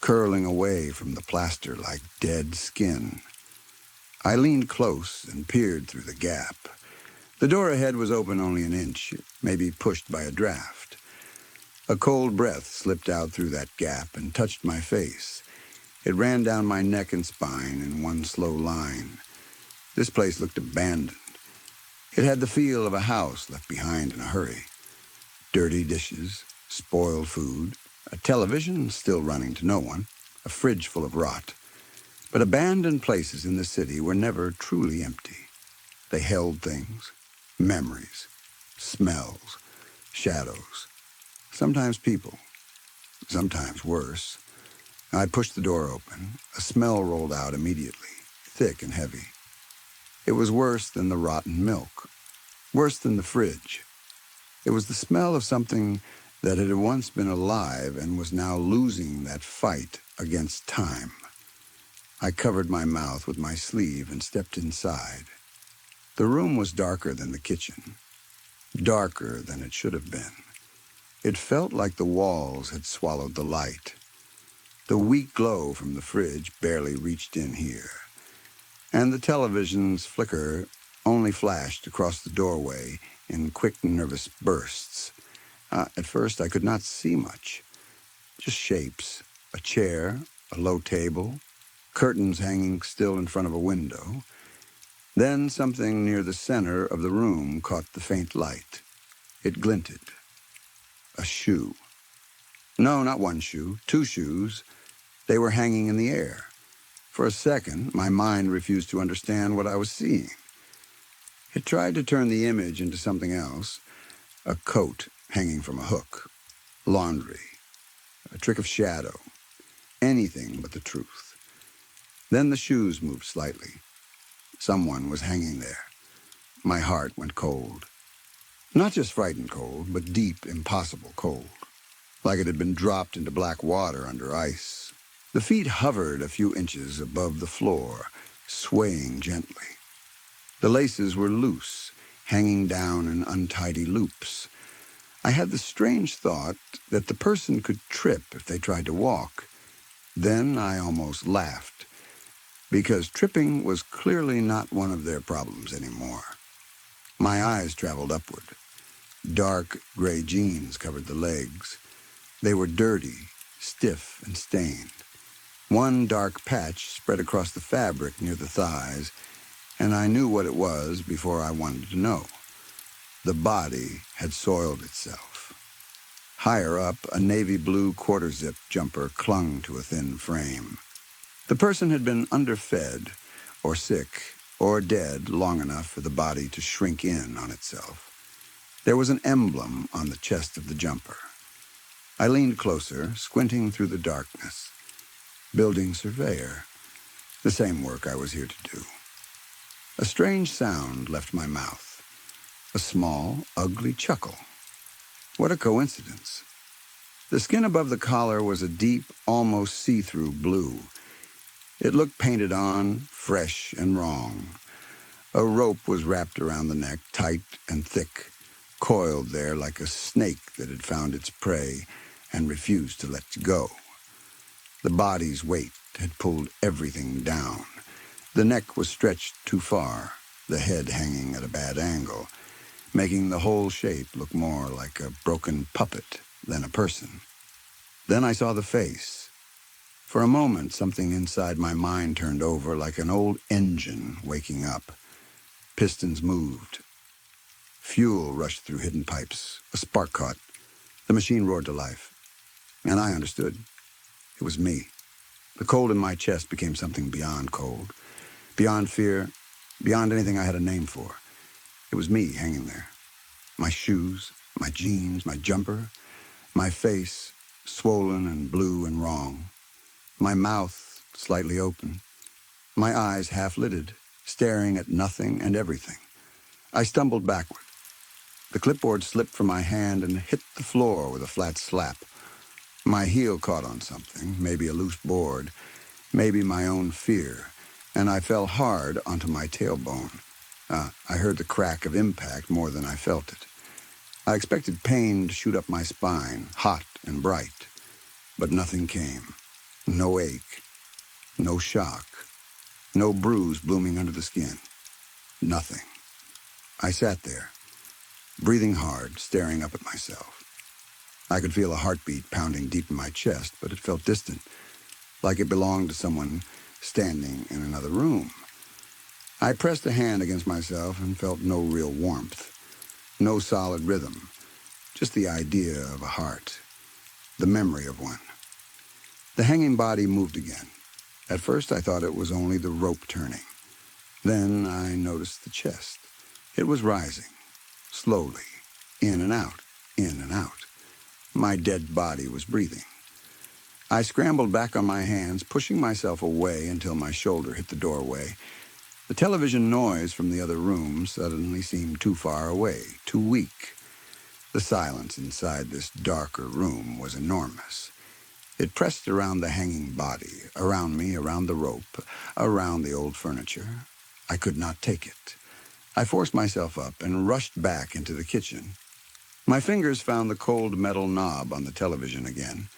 curling away from the plaster like dead skin. I leaned close and peered through the gap. The door ahead was open only an inch, maybe pushed by a draft. A cold breath slipped out through that gap and touched my face. It ran down my neck and spine in one slow line. This place looked abandoned. It had the feel of a house left behind in a hurry. Dirty dishes, spoiled food, a television still running to no one, a fridge full of rot. But abandoned places in the city were never truly empty. They held things, memories, smells, shadows, sometimes people, sometimes worse. I pushed the door open. A smell rolled out immediately, thick and heavy. It was worse than the rotten milk, worse than the fridge. It was the smell of something that had once been alive and was now losing that fight against time. I covered my mouth with my sleeve and stepped inside. The room was darker than the kitchen, darker than it should have been. It felt like the walls had swallowed the light. The weak glow from the fridge barely reached in here, and the television's flicker only flashed across the doorway in quick, nervous bursts. At first, I could not see much, just shapes, a chair, a low table, curtains hanging still in front of a window. Then something near the center of the room caught the faint light. It glinted. A shoe. No, not one shoe, two shoes. They were hanging in the air. For a second, my mind refused to understand what I was seeing. It tried to turn the image into something else, a coat hanging from a hook, laundry, a trick of shadow, anything but the truth. Then the shoes moved slightly. Someone was hanging there. My heart went cold. Not just frightened cold, but deep, impossible cold, like it had been dropped into black water under ice. The feet hovered a few inches above the floor, swaying gently. The laces were loose, hanging down in untidy loops. I had the strange thought that the person could trip if they tried to walk. Then I almost laughed, because tripping was clearly not one of their problems anymore. My eyes traveled upward. Dark gray jeans covered the legs. They were dirty, stiff, and stained. One dark patch spread across the fabric near the thighs, and I knew what it was before I wanted to know. The body had soiled itself. Higher up, a navy blue quarter-zip jumper clung to a thin frame. The person had been underfed, or sick, or dead long enough for the body to shrink in on itself. There was an emblem on the chest of the jumper. I leaned closer, squinting through the darkness. Building surveyor. The same work I was here to do. A strange sound left my mouth. A small, ugly chuckle. What a coincidence. The skin above the collar was a deep, almost see-through blue. It looked painted on, fresh and wrong. A rope was wrapped around the neck, tight and thick, coiled there like a snake that had found its prey and refused to let go. The body's weight had pulled everything down. The neck was stretched too far, the head hanging at a bad angle, making the whole shape look more like a broken puppet than a person. Then I saw the face. For a moment, something inside my mind turned over like an old engine waking up. Pistons moved. Fuel rushed through hidden pipes. A spark caught. The machine roared to life. And I understood. It was me. The cold in my chest became something beyond cold, beyond fear, beyond anything I had a name for. It was me hanging there. My shoes, my jeans, my jumper, my face, swollen and blue and wrong. My mouth slightly open, my eyes half-lidded, staring at nothing and everything. I stumbled backward. The clipboard slipped from my hand and hit the floor with a flat slap. My heel caught on something, maybe a loose board, maybe my own fear, and I fell hard onto my tailbone. I heard the crack of impact more than I felt it. I expected pain to shoot up my spine, hot and bright, but nothing came. No ache, no shock, no bruise blooming under the skin. Nothing. I sat there, breathing hard, staring up at myself. I could feel a heartbeat pounding deep in my chest, but it felt distant, like it belonged to someone standing in another room. I pressed a hand against myself and felt no real warmth, no solid rhythm, just the idea of a heart, the memory of one. The hanging body moved again. At first I thought it was only the rope turning. Then I noticed the chest. It was rising, slowly, in and out, in and out. My dead body was breathing. I scrambled back on my hands, pushing myself away until my shoulder hit the doorway. The television noise from the other room suddenly seemed too far away, too weak. The silence inside this darker room was enormous. It pressed around the hanging body, around me, around the rope, around the old furniture. I could not take it. I forced myself up and rushed back into the kitchen. My fingers found the cold metal knob on the television again,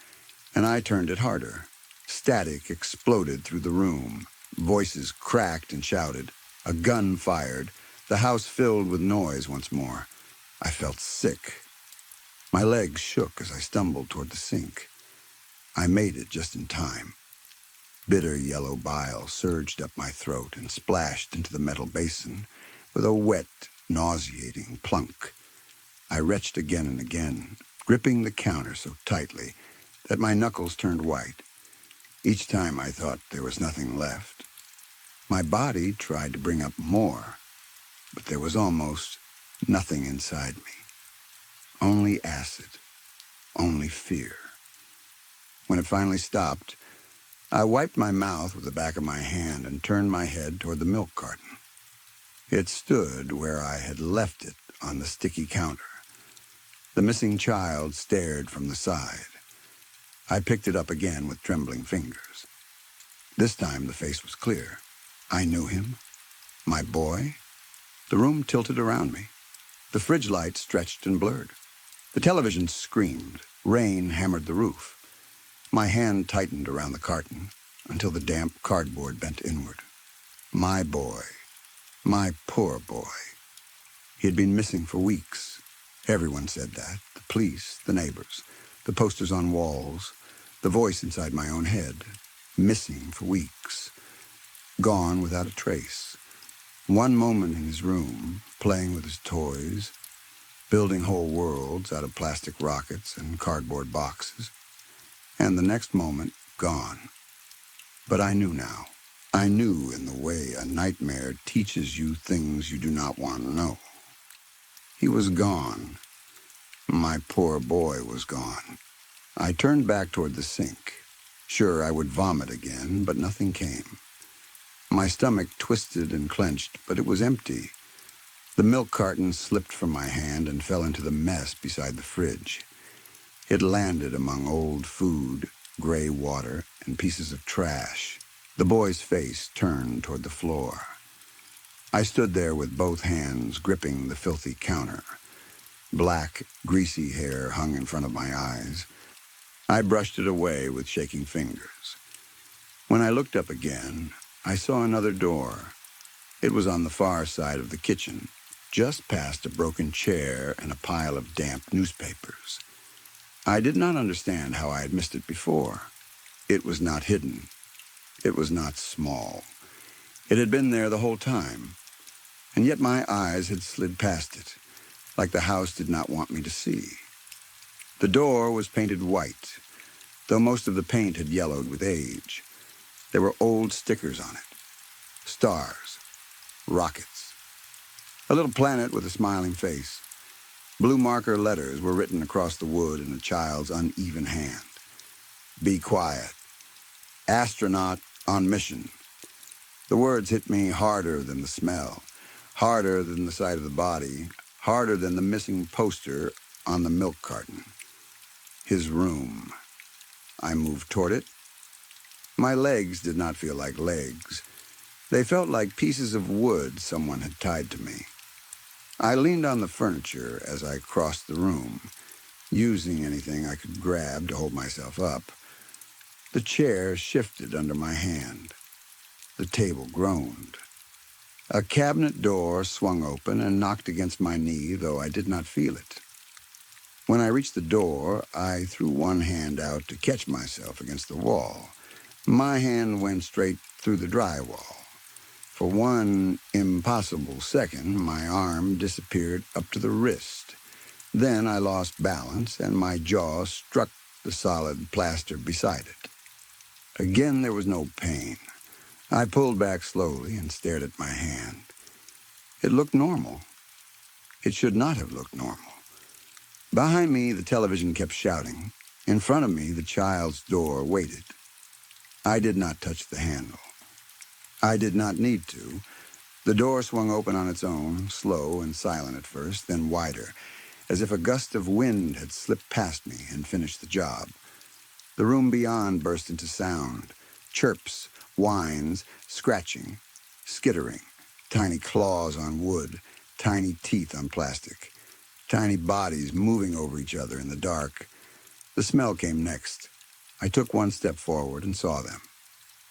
and I turned it harder. Static exploded through the room. Voices cracked and shouted. A gun fired. The house filled with noise once more. I felt sick. My legs shook as I stumbled toward the sink. I made it just in time. Bitter yellow bile surged up my throat and splashed into the metal basin with a wet, nauseating plunk. I retched again and again, gripping the counter so tightly that my knuckles turned white. Each time I thought there was nothing left. My body tried to bring up more, but there was almost nothing inside me. Only acid, only fear. When it finally stopped, I wiped my mouth with the back of my hand and turned my head toward the milk carton. It stood where I had left it on the sticky counter. The missing child stared from the side. I picked it up again with trembling fingers. This time the face was clear. I knew him. My boy. The room tilted around me. The fridge light stretched and blurred. The television screamed. Rain hammered the roof. My hand tightened around the carton until the damp cardboard bent inward. My boy. My poor boy. He had been missing for weeks. Everyone said that. The police, the neighbors, the posters on walls, the voice inside my own head. Missing for weeks. Gone without a trace. One moment in his room, playing with his toys, building whole worlds out of plastic rockets and cardboard boxes. And the next moment, gone. But I knew now. I knew in the way a nightmare teaches you things you do not want to know. He was gone. My poor boy was gone. I turned back toward the sink. Sure, I would vomit again, but nothing came. My stomach twisted and clenched, but it was empty. The milk carton slipped from my hand and fell into the mess beside the fridge. It landed among old food, gray water, and pieces of trash. The boy's face turned toward the floor. I stood there with both hands gripping the filthy counter. Black, greasy hair hung in front of my eyes. I brushed it away with shaking fingers. When I looked up again, I saw another door. It was on the far side of the kitchen, just past a broken chair and a pile of damp newspapers. I did not understand how I had missed it before. It was not hidden. It was not small. It had been there the whole time, and yet my eyes had slid past it, like the house did not want me to see. The door was painted white, though most of the paint had yellowed with age. There were old stickers on it. Stars. Rockets. A little planet with a smiling face. Blue marker letters were written across the wood in a child's uneven hand. Be quiet. Astronaut On mission. The words hit me harder than the smell, harder than the sight of the body, harder than the missing poster on the milk carton. His room. I moved toward it. My legs did not feel like legs. They felt like pieces of wood someone had tied to me. I leaned on the furniture as I crossed the room, using anything I could grab to hold myself up. The chair shifted under my hand. The table groaned. A cabinet door swung open and knocked against my knee, though I did not feel it. When I reached the door, I threw one hand out to catch myself against the wall. My hand went straight through the drywall. For one impossible second, my arm disappeared up to the wrist. Then I lost balance, and my jaw struck the solid plaster beside it. Again, there was no pain. I pulled back slowly and stared at my hand. It looked normal. It should not have looked normal. Behind me, the television kept shouting. In front of me, the child's door waited. I did not touch the handle. I did not need to. The door swung open on its own, slow and silent at first, then wider, as if a gust of wind had slipped past me and finished the job. The room beyond burst into sound, chirps, whines, scratching, skittering, tiny claws on wood, tiny teeth on plastic, tiny bodies moving over each other in the dark. The smell came next. I took one step forward and saw them.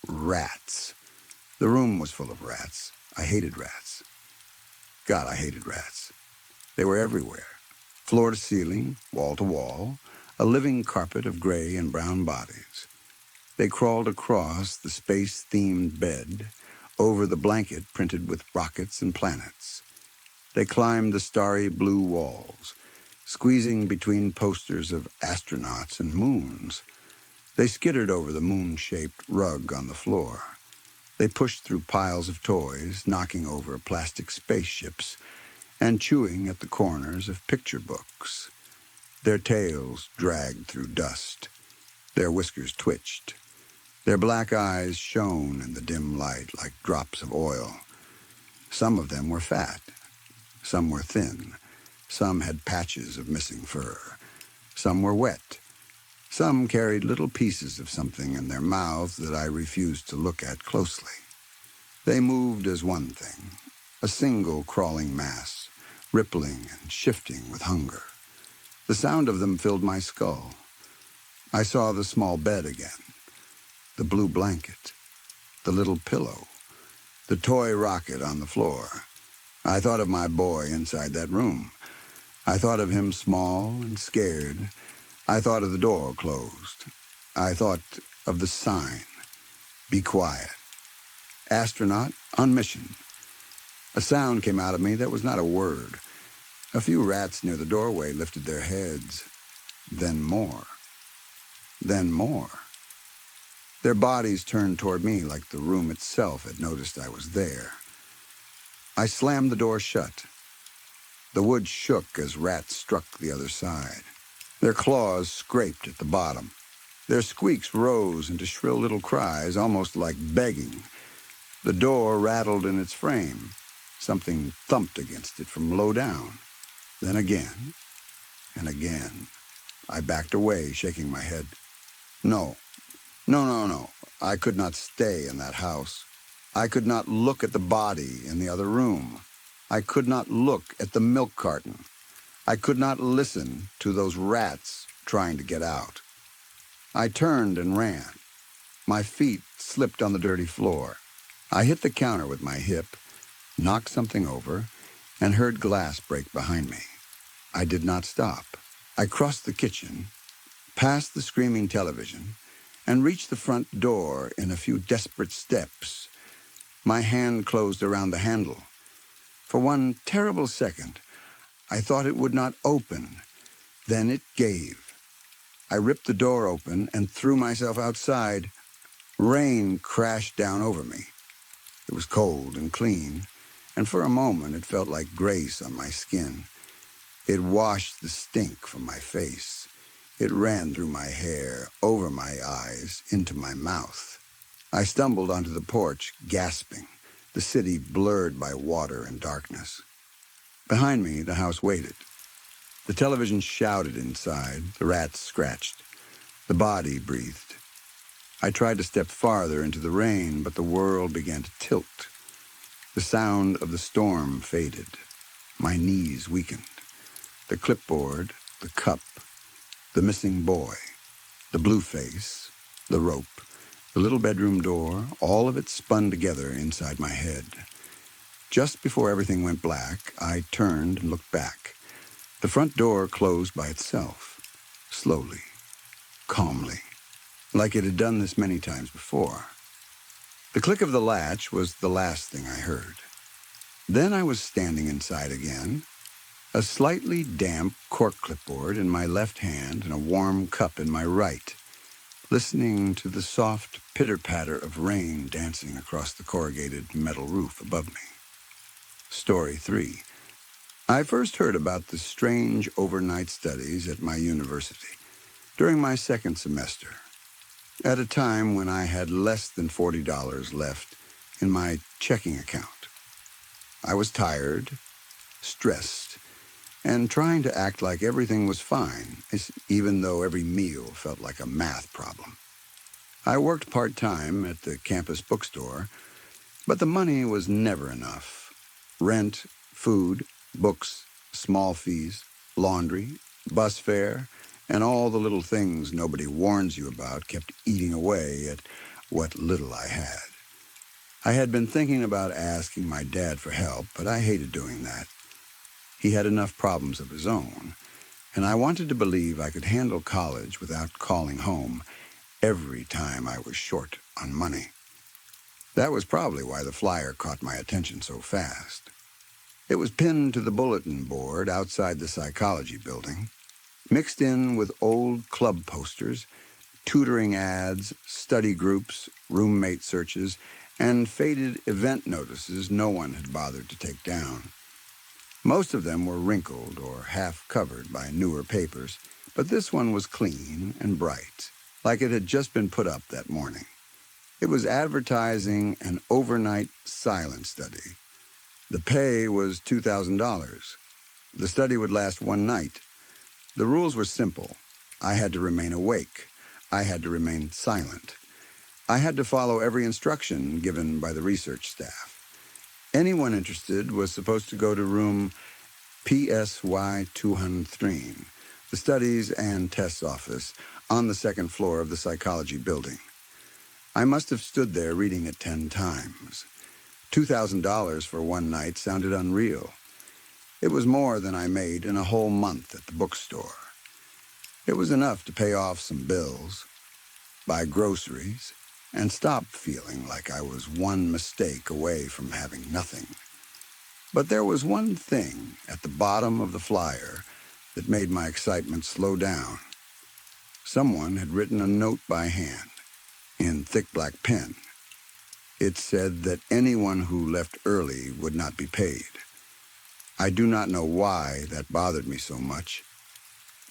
Rats. The room was full of rats. I hated rats. God, I hated rats. They were everywhere. Floor to ceiling, wall to wall, a living carpet of gray and brown bodies. They crawled across the space-themed bed, over the blanket printed with rockets and planets. They climbed the starry blue walls, squeezing between posters of astronauts and moons. They skittered over the moon-shaped rug on the floor. They pushed through piles of toys, knocking over plastic spaceships, and chewing at the corners of picture books. Their tails dragged through dust. Their whiskers twitched. Their black eyes shone in the dim light like drops of oil. Some of them were fat. Some were thin. Some had patches of missing fur. Some were wet. Some carried little pieces of something in their mouths that I refused to look at closely. They moved as one thing, a single crawling mass, rippling and shifting with hunger. The sound of them filled my skull. I saw the small bed again, the blue blanket, the little pillow, the toy rocket on the floor. I thought of my boy inside that room. I thought of him small and scared. I thought of the door closed. I thought of the sign, "Be quiet." Astronaut on mission. A sound came out of me that was not a word. A few rats near the doorway lifted their heads. Then more. Then more. Their bodies turned toward me like the room itself had noticed I was there. I slammed the door shut. The wood shook as rats struck the other side. Their claws scraped at the bottom. Their squeaks rose into shrill little cries, almost like begging. The door rattled in its frame. Something thumped against it from low down. Then again, and again. I backed away, shaking my head. No. No. I could not stay in that house. I could not look at the body in the other room. I could not look at the milk carton. I could not listen to those rats trying to get out. I turned and ran. My feet slipped on the dirty floor. I hit the counter with my hip, knocked something over, and heard glass break behind me. I did not stop. I crossed the kitchen, past the screaming television, and reached the front door in a few desperate steps. My hand closed around the handle. For one terrible second, I thought it would not open. Then it gave. I ripped the door open and threw myself outside. Rain crashed down over me. It was cold and clean, and for a moment it felt like grace on my skin. It washed the stink from my face. It ran through my hair, over my eyes, into my mouth. I stumbled onto the porch, gasping, the city blurred by water and darkness. Behind me, the house waited. The television shouted inside, the rats scratched, the body breathed. I tried to step farther into the rain, but the world began to tilt. The sound of the storm faded. My knees weakened. The clipboard, the cup, the missing boy, the blue face, the rope, the little bedroom door, all of it spun together inside my head. Just before everything went black, I turned and looked back. The front door closed by itself, slowly, calmly, like it had done this many times before. The click of the latch was the last thing I heard. Then I was standing inside again, a slightly damp cork clipboard in my left hand and a warm cup in my right, listening to the soft pitter-patter of rain dancing across the corrugated metal roof above me. Story 3. I first heard about the strange overnight studies at my university during my second semester, at a time when I had less than $40 left in my checking account. I was tired, stressed, and trying to act like everything was fine, even though every meal felt like a math problem. I worked part-time at the campus bookstore, but the money was never enough. Rent, food, books, small fees, laundry, bus fare, and all the little things nobody warns you about kept eating away at what little I had. I had been thinking about asking my dad for help, but I hated doing that. He had enough problems of his own, and I wanted to believe I could handle college without calling home every time I was short on money. That was probably why the flyer caught my attention so fast. It was pinned to the bulletin board outside the psychology building, mixed in with old club posters, tutoring ads, study groups, roommate searches, and faded event notices no one had bothered to take down. Most of them were wrinkled or half covered by newer papers, but this one was clean and bright, like it had just been put up that morning. It was advertising an overnight silent study. The pay was $2,000. The study would last one night. The rules were simple. I had to remain awake. I had to remain silent. I had to follow every instruction given by the research staff. Anyone interested was supposed to go to room PSY 203, the studies and tests office, on the second floor of the psychology building. I must have stood there reading it 10 times. $2,000 for one night sounded unreal. It was more than I made in a whole month at the bookstore. It was enough to pay off some bills, buy groceries, and stop feeling like I was one mistake away from having nothing. But there was one thing at the bottom of the flyer that made my excitement slow down. Someone had written a note by hand, in thick black pen. It said that anyone who left early would not be paid. I do not know why that bothered me so much.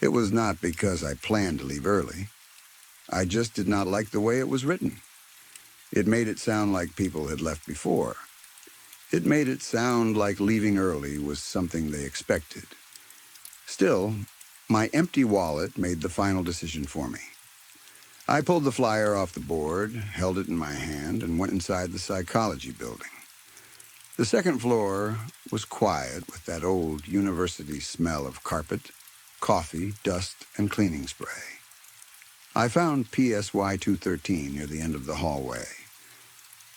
It was not because I planned to leave early. I just did not like the way it was written. It made it sound like people had left before. It made it sound like leaving early was something they expected. Still, my empty wallet made the final decision for me. I pulled the flyer off the board, held it in my hand, and went inside the psychology building. The second floor was quiet with that old university smell of carpet, coffee, dust, and cleaning spray. I found PSY 213 near the end of the hallway.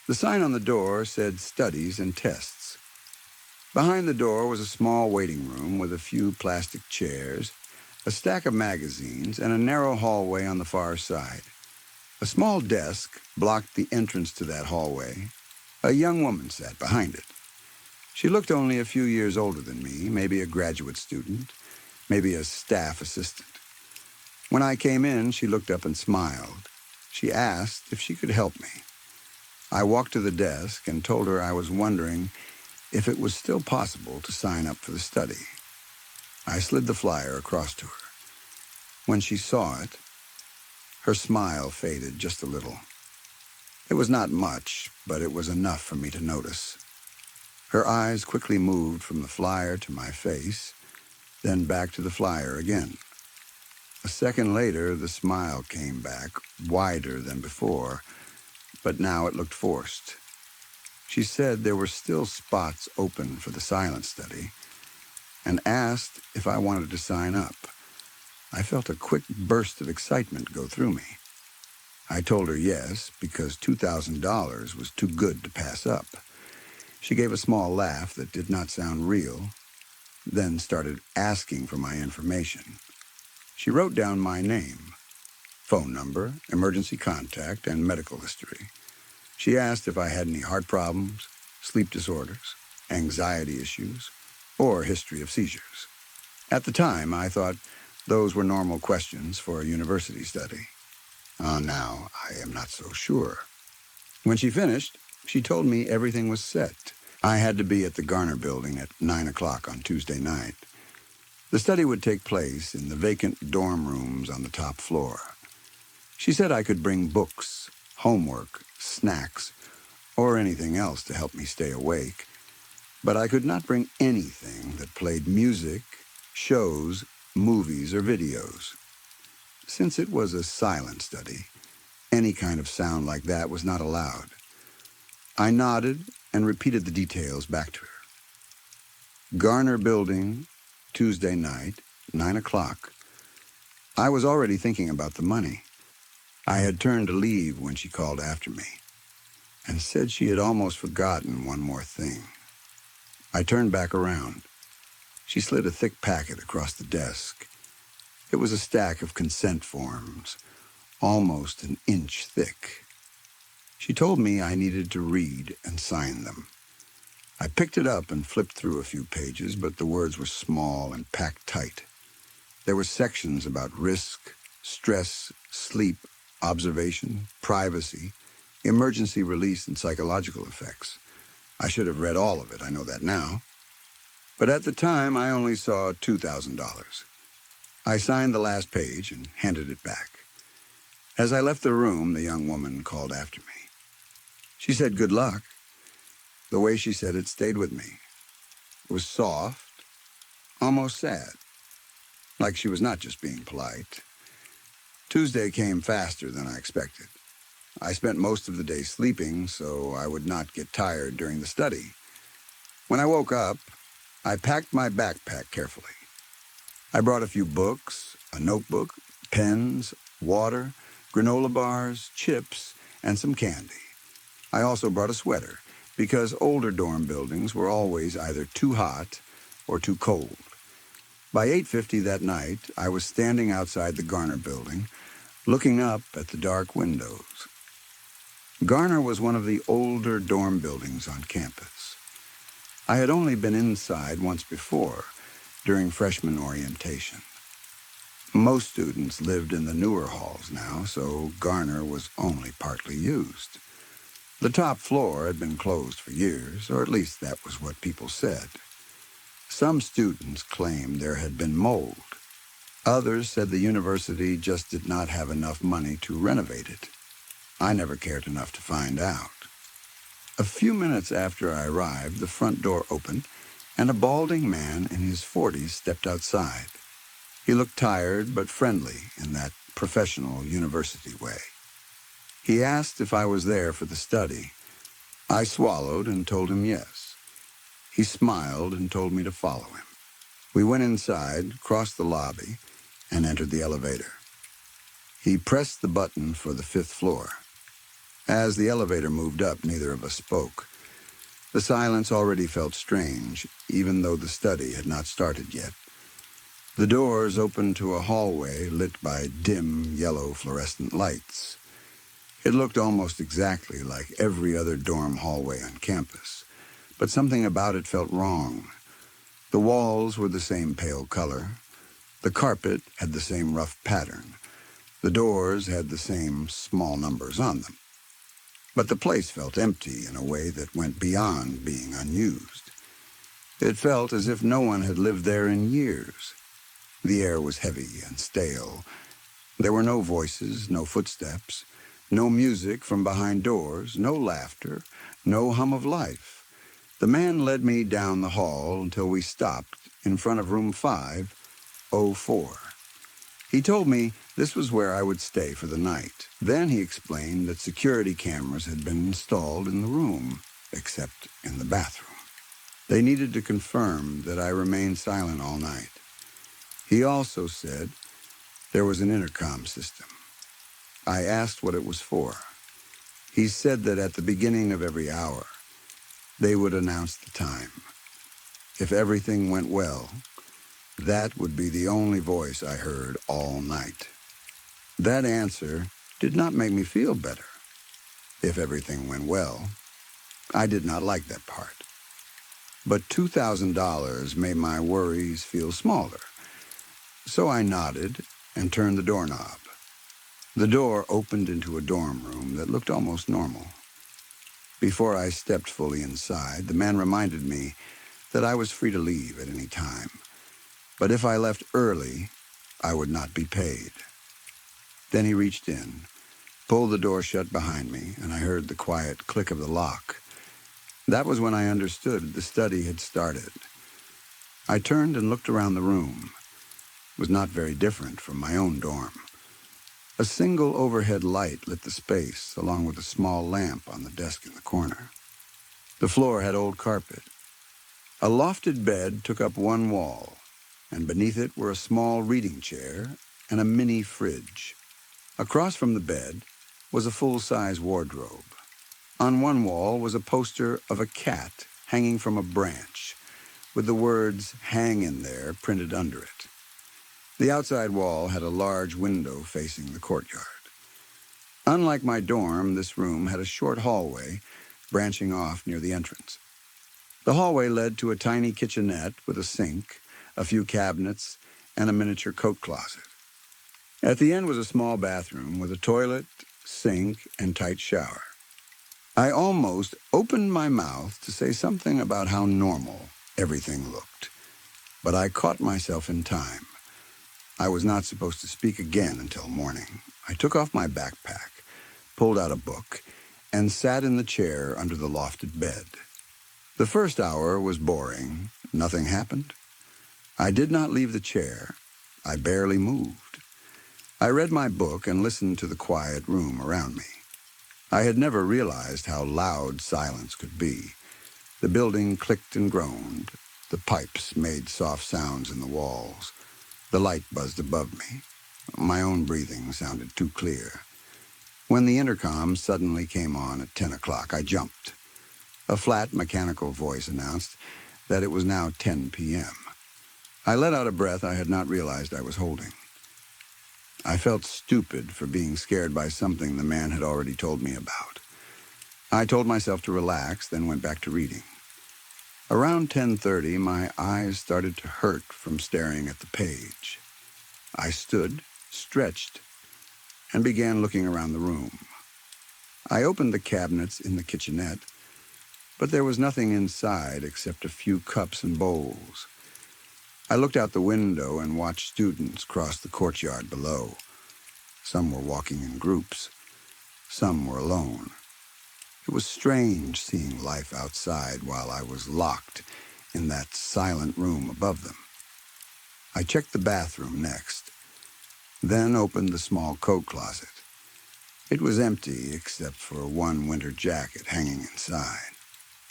The sign on the door said studies and tests. Behind the door was a small waiting room with a few plastic chairs, a stack of magazines, and a narrow hallway on the far side. A small desk blocked the entrance to that hallway. A young woman sat behind it. She looked only a few years older than me, maybe a graduate student, maybe a staff assistant. When I came in, she looked up and smiled. She asked if she could help me. I walked to the desk and told her I was wondering if it was still possible to sign up for the study. I slid the flyer across to her. When she saw it, her smile faded just a little. It was not much, but it was enough for me to notice. Her eyes quickly moved from the flyer to my face, then back to the flyer again. A second later, the smile came back, wider than before, but now it looked forced. She said there were still spots open for the silent study, and asked if I wanted to sign up. I felt a quick burst of excitement go through me. I told her yes, because $2,000 was too good to pass up. She gave a small laugh that did not sound real, then started asking for my information. She wrote down my name, phone number, emergency contact, and medical history. She asked if I had any heart problems, sleep disorders, anxiety issues, or history of seizures. At the time, I thought those were normal questions for a university study. Now, I am not so sure. When she finished, she told me everything was set. I had to be at the Garner building at 9 o'clock on Tuesday night. The study would take place in the vacant dorm rooms on the top floor. She said I could bring books, homework, snacks, or anything else to help me stay awake, but I could not bring anything that played music, shows, movies, or videos. Since it was a silent study, any kind of sound like that was not allowed. I nodded and repeated the details back to her. Garner Building, Tuesday night, 9 o'clock. I was already thinking about the money. I had turned to leave when she called after me and said she had almost forgotten one more thing. I turned back around. She slid a thick packet across the desk. It was a stack of consent forms, almost an inch thick. She told me I needed to read and sign them. I picked it up and flipped through a few pages, but the words were small and packed tight. There were sections about risk, stress, sleep, observation, privacy, emergency release, and psychological effects. I should have read all of it, I know that now. But at the time, I only saw $2,000. I signed the last page and handed it back. As I left the room, the young woman called after me. She said good luck. The way she said it stayed with me. It was soft, almost sad, like she was not just being polite. Tuesday came faster than I expected. I spent most of the day sleeping, so I would not get tired during the study. When I woke up, I packed my backpack carefully. I brought a few books, a notebook, pens, water, granola bars, chips, and some candy. I also brought a sweater, because older dorm buildings were always either too hot or too cold. By 8:50 that night, I was standing outside the Garner building, looking up at the dark windows. Garner was one of the older dorm buildings on campus. I had only been inside once before, during freshman orientation. Most students lived in the newer halls now, so Garner was only partly used. The top floor had been closed for years, or at least that was what people said. Some students claimed there had been mold. Others said the university just did not have enough money to renovate it. I never cared enough to find out. A few minutes after I arrived, the front door opened, and a balding man in his 40s stepped outside. He looked tired but friendly in that professional university way. He asked if I was there for the study. I swallowed and told him yes. He smiled and told me to follow him. We went inside, crossed the lobby, and entered the elevator. He pressed the button for the 5th floor. As the elevator moved up, neither of us spoke. The silence already felt strange, even though the study had not started yet. The doors opened to a hallway lit by dim, yellow fluorescent lights. It looked almost exactly like every other dorm hallway on campus, but something about it felt wrong. The walls were the same pale color. The carpet had the same rough pattern. The doors had the same small numbers on them. But the place felt empty in a way that went beyond being unused. It felt as if no one had lived there in years. The air was heavy and stale. There were no voices, no footsteps, No music from behind doors, no laughter, no hum of life. The man led me down the hall until we stopped in front of room 504. He told me this was where I would stay for the night. Then he explained that security cameras had been installed in the room, except in the bathroom. They needed to confirm that I remained silent all night. He also said there was an intercom system. I asked what it was for. He said that at the beginning of every hour, they would announce the time. If everything went well, that would be the only voice I heard all night. That answer did not make me feel better. If everything went well, I did not like that part. But $2,000 made my worries feel smaller. So I nodded and turned the doorknob. The door opened into a dorm room that looked almost normal. Before I stepped fully inside, the man reminded me that I was free to leave at any time. But if I left early, I would not be paid. Then he reached in, pulled the door shut behind me, and I heard the quiet click of the lock. That was when I understood the study had started. I turned and looked around the room. It was not very different from my own dorm. A single overhead light lit the space, along with a small lamp on the desk in the corner. The floor had old carpet. A lofted bed took up one wall, and beneath it were a small reading chair and a mini fridge. Across from the bed was a full-size wardrobe. On one wall was a poster of a cat hanging from a branch, with the words "Hang in there" printed under it. The outside wall had a large window facing the courtyard. Unlike my dorm, this room had a short hallway branching off near the entrance. The hallway led to a tiny kitchenette with a sink, a few cabinets, and a miniature coat closet. At the end was a small bathroom with a toilet, sink, and tight shower. I almost opened my mouth to say something about how normal everything looked, but I caught myself in time. I was not supposed to speak again until morning. I took off my backpack, pulled out a book, and sat in the chair under the lofted bed. The first hour was boring. Nothing happened. I did not leave the chair. I barely moved. I read my book and listened to the quiet room around me. I had never realized how loud silence could be. The building clicked and groaned. The pipes made soft sounds in the walls. The light buzzed above me. My own breathing sounded too clear. When the intercom suddenly came on at 10 o'clock, I jumped. A flat, mechanical voice announced that it was now 10 p.m. I let out a breath I had not realized I was holding. I felt stupid for being scared by something the man had already told me about. I told myself to relax, then went back to reading. Around 10:30, my eyes started to hurt from staring at the page. I stood, stretched, and began looking around the room. I opened the cabinets in the kitchenette, but there was nothing inside except a few cups and bowls. I looked out the window and watched students cross the courtyard below. Some were walking in groups. Some were alone. It was strange seeing life outside while I was locked in that silent room above them. I checked the bathroom next, then opened the small coat closet. It was empty except for one winter jacket hanging inside.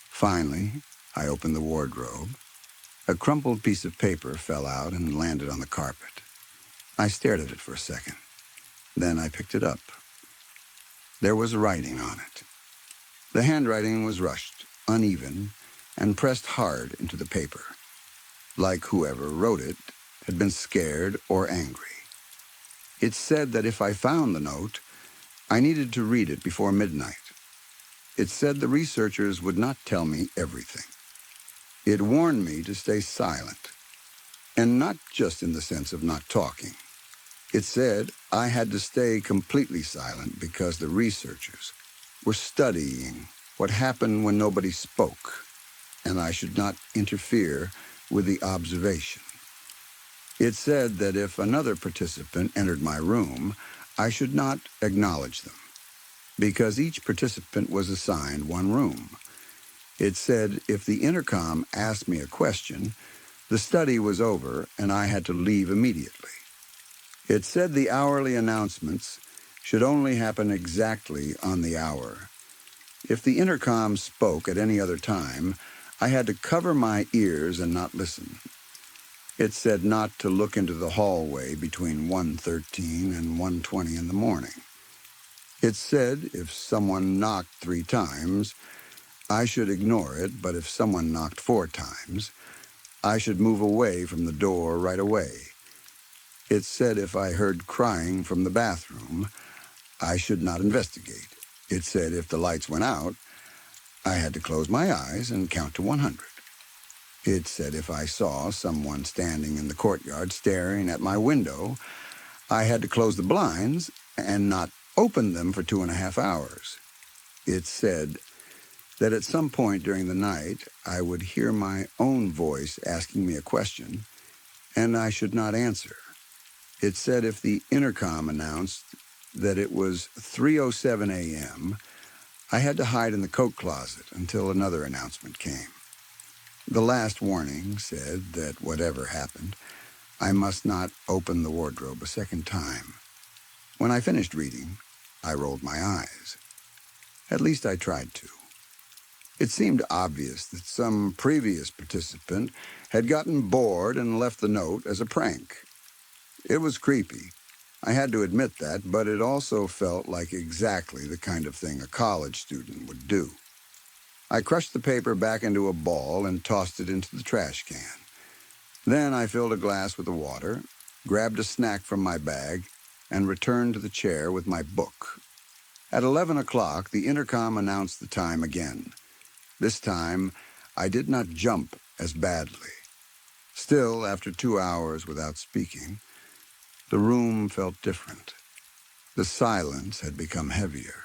Finally, I opened the wardrobe. A crumpled piece of paper fell out and landed on the carpet. I stared at it for a second. Then I picked it up. There was writing on it. The handwriting was rushed, uneven, and pressed hard into the paper, like whoever wrote it had been scared or angry. It said that if I found the note, I needed to read it before midnight. It said the researchers would not tell me everything. It warned me to stay silent, and not just in the sense of not talking. It said I had to stay completely silent because the researchers were studying what happened when nobody spoke, and I should not interfere with the observation. It said that if another participant entered my room, I should not acknowledge them. because each participant was assigned one room. It said if the intercom asked me a question, the study was over and I had to leave immediately. It said the hourly announcements should only happen exactly on the hour. If the intercom spoke at any other time, I had to cover my ears and not listen. It said not to look into the hallway between 1:13 and 1:20 in the morning. It said if someone knocked 3 times, I should ignore it, but if someone knocked 4 times, I should move away from the door right away. It said if I heard crying from the bathroom, I should not investigate. It said if the lights went out, I had to close my eyes and count to 100. It said if I saw someone standing in the courtyard staring at my window, I had to close the blinds and not open them for 2.5 hours. It said that at some point during the night, I would hear my own voice asking me a question, and I should not answer. It said if the intercom announced that it was 3:07 a.m., I had to hide in the coat closet until another announcement came. The last warning said that whatever happened, I must not open the wardrobe a second time. When I finished reading, I rolled my eyes. At least I tried to. It seemed obvious that some previous participant had gotten bored and left the note as a prank. It was creepy. I had to admit that, but it also felt like exactly the kind of thing a college student would do. I crushed the paper back into a ball and tossed it into the trash can. Then I filled a glass with the water, grabbed a snack from my bag, and returned to the chair with my book. At 11 o'clock, the intercom announced the time again. This time, I did not jump as badly. Still, after 2 hours without speaking, the room felt different. The silence had become heavier.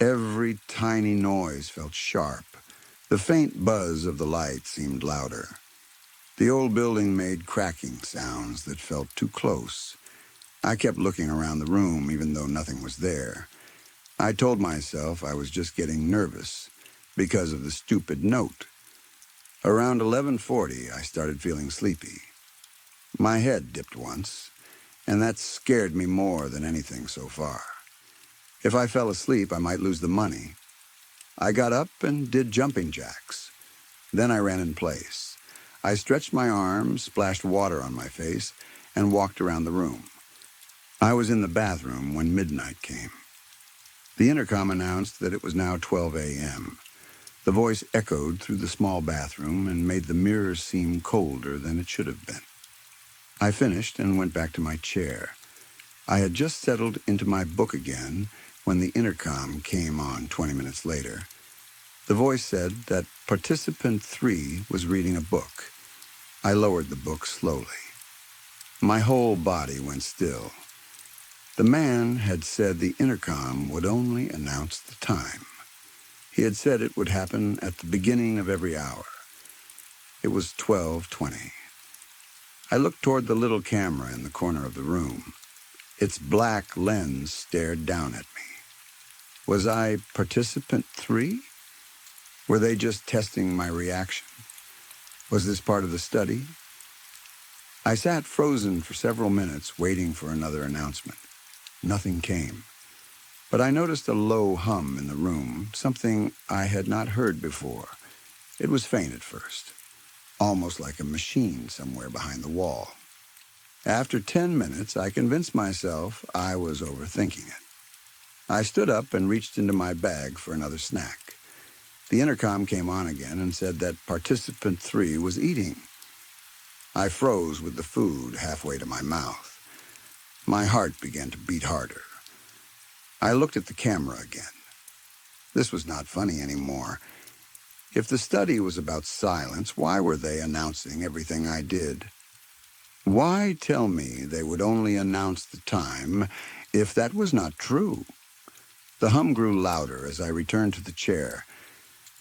Every tiny noise felt sharp. The faint buzz of the light seemed louder. The old building made cracking sounds that felt too close. I kept looking around the room even though nothing was there. I told myself I was just getting nervous because of the stupid note. Around 11:40, I started feeling sleepy. My head dipped once, and that scared me more than anything so far. If I fell asleep, I might lose the money. I got up and did jumping jacks. Then I ran in place. I stretched my arms, splashed water on my face, and walked around the room. I was in the bathroom when midnight came. The intercom announced that it was now 12 a.m. The voice echoed through the small bathroom and made the mirror seem colder than it should have been. I finished and went back to my chair. I had just settled into my book again when the intercom came on 20 minutes later. The voice said that participant 3 was reading a book. I lowered the book slowly. My whole body went still. The man had said the intercom would only announce the time. He had said it would happen at the beginning of every hour. It was 12:20. I looked toward the little camera in the corner of the room. Its black lens stared down at me. Was I participant 3? Were they just testing my reaction? Was this part of the study? I sat frozen for several minutes waiting for another announcement. Nothing came. But I noticed a low hum in the room, something I had not heard before. It was faint at first, almost like a machine somewhere behind the wall. After 10 minutes, I convinced myself I was overthinking it. I stood up and reached into my bag for another snack. The intercom came on again and said that participant 3 was eating. I froze with the food halfway to my mouth. My heart began to beat harder. I looked at the camera again. This was not funny anymore. If the study was about silence, why were they announcing everything I did? Why tell me they would only announce the time if that was not true? The hum grew louder as I returned to the chair.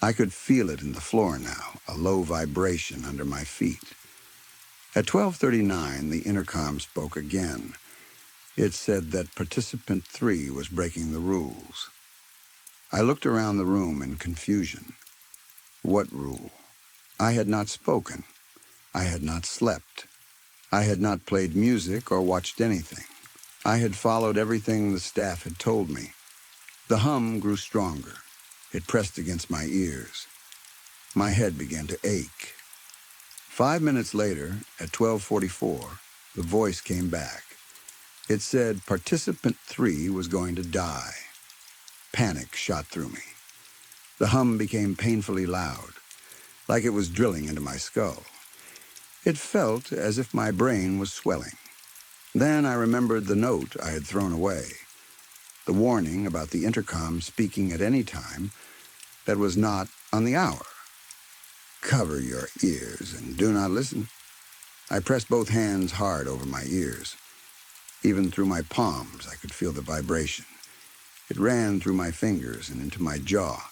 I could feel it in the floor now, a low vibration under my feet. At 12:39, the intercom spoke again. It said that participant 3 was breaking the rules. I looked around the room in confusion. What rule? I had not spoken. I had not slept. I had not played music or watched anything. I had followed everything the staff had told me. The hum grew stronger. It pressed against my ears. My head began to ache. 5 minutes later, at 12:44, the voice came back. It said participant 3 was going to die. Panic shot through me. The hum became painfully loud, like it was drilling into my skull. It felt as if my brain was swelling. Then I remembered the note I had thrown away, the warning about the intercom speaking at any time that was not on the hour. Cover your ears and do not listen. I pressed both hands hard over my ears. Even through my palms, I could feel the vibration. It ran through my fingers and into my jaw.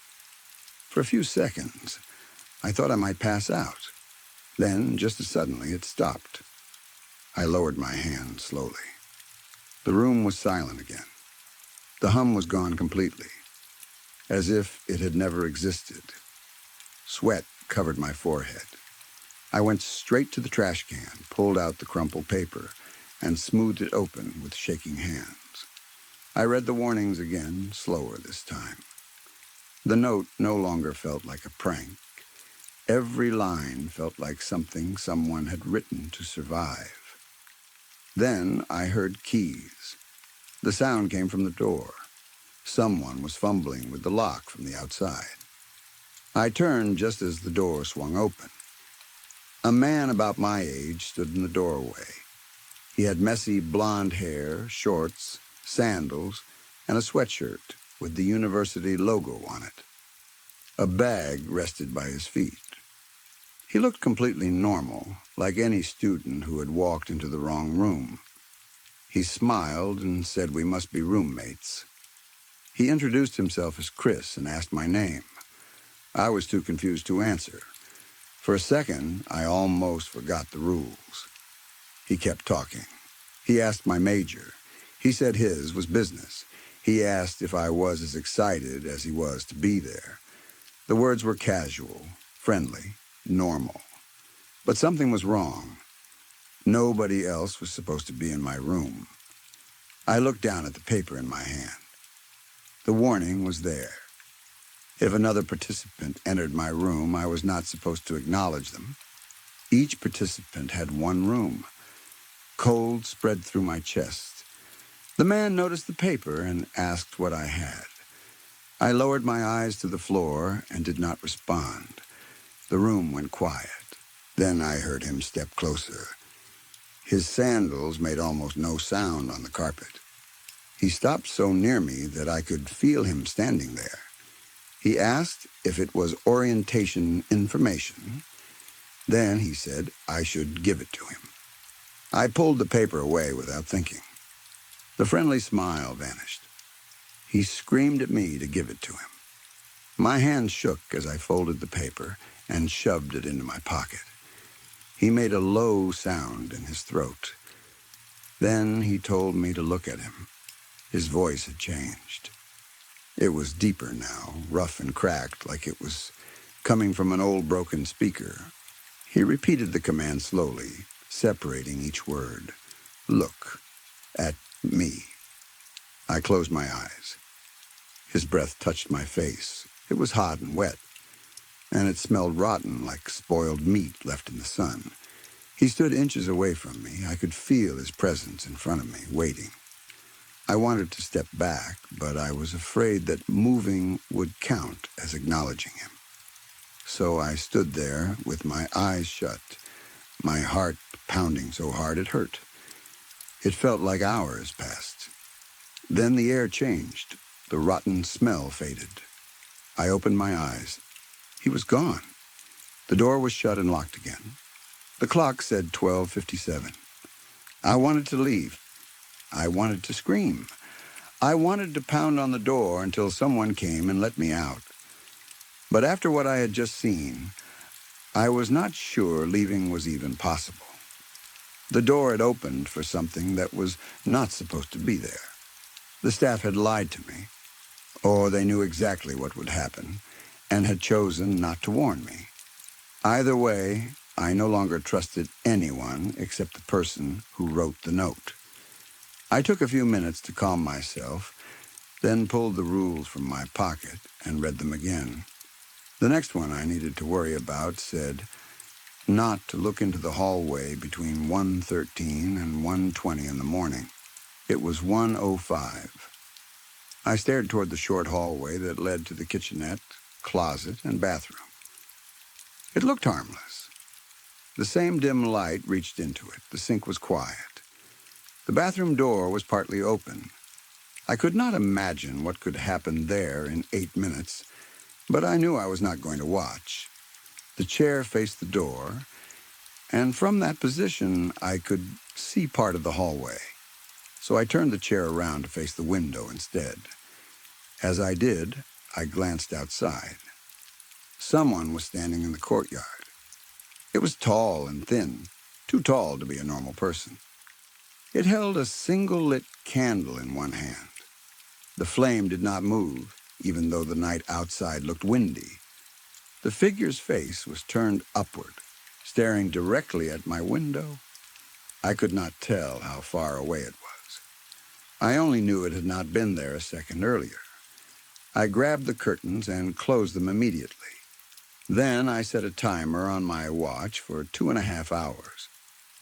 For a few seconds, I thought I might pass out. Then, just as suddenly, it stopped. I lowered my hand slowly. The room was silent again. The hum was gone completely, as if it had never existed. Sweat covered my forehead. I went straight to the trash can, pulled out the crumpled paper, and smoothed it open with shaking hands. I read the warnings again, slower this time. The note no longer felt like a prank. Every line felt like something someone had written to survive. Then I heard keys. The sound came from the door. Someone was fumbling with the lock from the outside. I turned just as the door swung open. A man about my age stood in the doorway. He had messy blonde hair, shorts, sandals, and a sweatshirt with the university logo on it. A bag rested by his feet. He looked completely normal, like any student who had walked into the wrong room. He smiled and said we must be roommates. He introduced himself as Chris and asked my name. I was too confused to answer. For a second, I almost forgot the rules. He kept talking. He asked my major. He said his was business. He asked if I was as excited as he was to be there. The words were casual, friendly, normal. But something was wrong. Nobody else was supposed to be in my room. I looked down at the paper in my hand. The warning was there. If another participant entered my room, I was not supposed to acknowledge them. Each participant had one room. Cold spread through my chest. The man noticed the paper and asked what I had. I lowered my eyes to the floor and did not respond. The room went quiet. Then I heard him step closer. His sandals made almost no sound on the carpet. He stopped so near me that I could feel him standing there. He asked if it was orientation information. Then he said I should give it to him. I pulled the paper away without thinking. The friendly smile vanished. He screamed at me to give it to him. My hand shook as I folded the paper and shoved it into my pocket. He made a low sound in his throat. Then he told me to look at him. His voice had changed. It was deeper now, rough and cracked, like it was coming from an old broken speaker. He repeated the command slowly, separating each word. Look at me. I closed my eyes. His breath touched my face. It was hot and wet, and it smelled rotten like spoiled meat left in the sun. He stood inches away from me. I could feel his presence in front of me, waiting. I wanted to step back, but I was afraid that moving would count as acknowledging him. So I stood there with my eyes shut, my heart pounding so hard it hurt. It felt like hours passed. Then the air changed. The rotten smell faded. I opened my eyes. He was gone. The door was shut and locked again. The clock said 12:57. I wanted to leave. I wanted to scream. I wanted to pound on the door until someone came and let me out. But after what I had just seen, I was not sure leaving was even possible. The door had opened for something that was not supposed to be there. The staff had lied to me. or they knew exactly what would happen and had chosen not to warn me. Either way, I no longer trusted anyone except the person who wrote the note. I took a few minutes to calm myself, then pulled the rules from my pocket and read them again. The next one I needed to worry about said, not to look into the hallway between 1:13 and 1:20 in the morning. It was 1:05. I stared toward the short hallway that led to the kitchenette, closet, and bathroom. It looked harmless. The same dim light reached into it. The sink was quiet. The bathroom door was partly open. I could not imagine what could happen there in 8 minutes, but I knew I was not going to watch. The chair faced the door, and from that position I could see part of the hallway. So I turned the chair around to face the window instead. As I did, I glanced outside. Someone was standing in the courtyard. It was tall and thin, too tall to be a normal person. It held a single lit candle in one hand. The flame did not move, even though the night outside looked windy. The figure's face was turned upward, staring directly at my window. I could not tell how far away it was. I only knew it had not been there a second earlier. I grabbed the curtains and closed them immediately. Then I set a timer on my watch for 2.5 hours,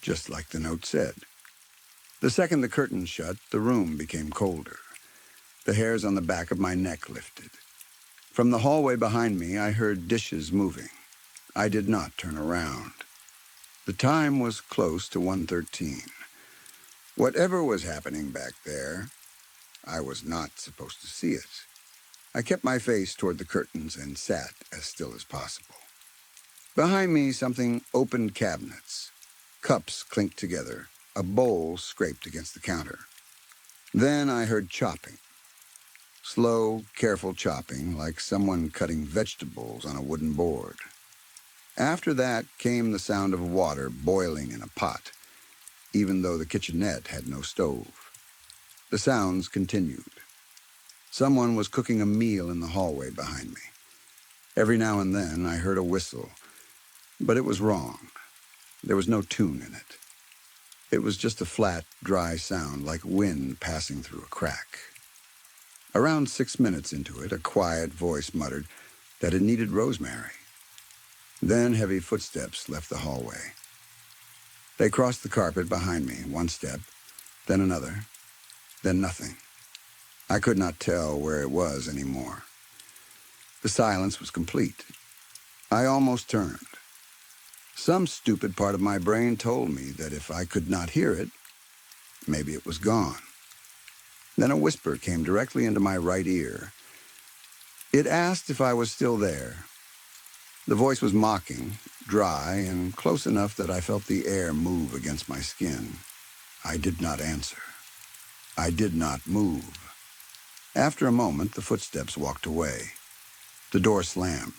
just like the note said. The second the curtains shut, the room became colder. The hairs on the back of my neck lifted. From the hallway behind me, I heard dishes moving. I did not turn around. The time was close to 1:13. Whatever was happening back there, I was not supposed to see it. I kept my face toward the curtains and sat as still as possible. Behind me, something opened cabinets. Cups clinked together. A bowl scraped against the counter. Then I heard chopping. Slow, careful chopping, like someone cutting vegetables on a wooden board. After that came the sound of water boiling in a pot, even though the kitchenette had no stove. The sounds continued. Someone was cooking a meal in the hallway behind me. Every now and then I heard a whistle, but it was wrong. There was no tune in it. It was just a flat, dry sound like wind passing through a crack. Around 6 minutes into it, a quiet voice muttered that it needed rosemary. Then heavy footsteps left the hallway. They crossed the carpet behind me, one step, then another, then nothing. I could not tell where it was anymore. The silence was complete. I almost turned. Some stupid part of my brain told me that if I could not hear it, maybe it was gone. Then a whisper came directly into my right ear. It asked if I was still there. The voice was mocking, dry, and close enough that I felt the air move against my skin. I did not answer. I did not move. After a moment, the footsteps walked away. The door slammed.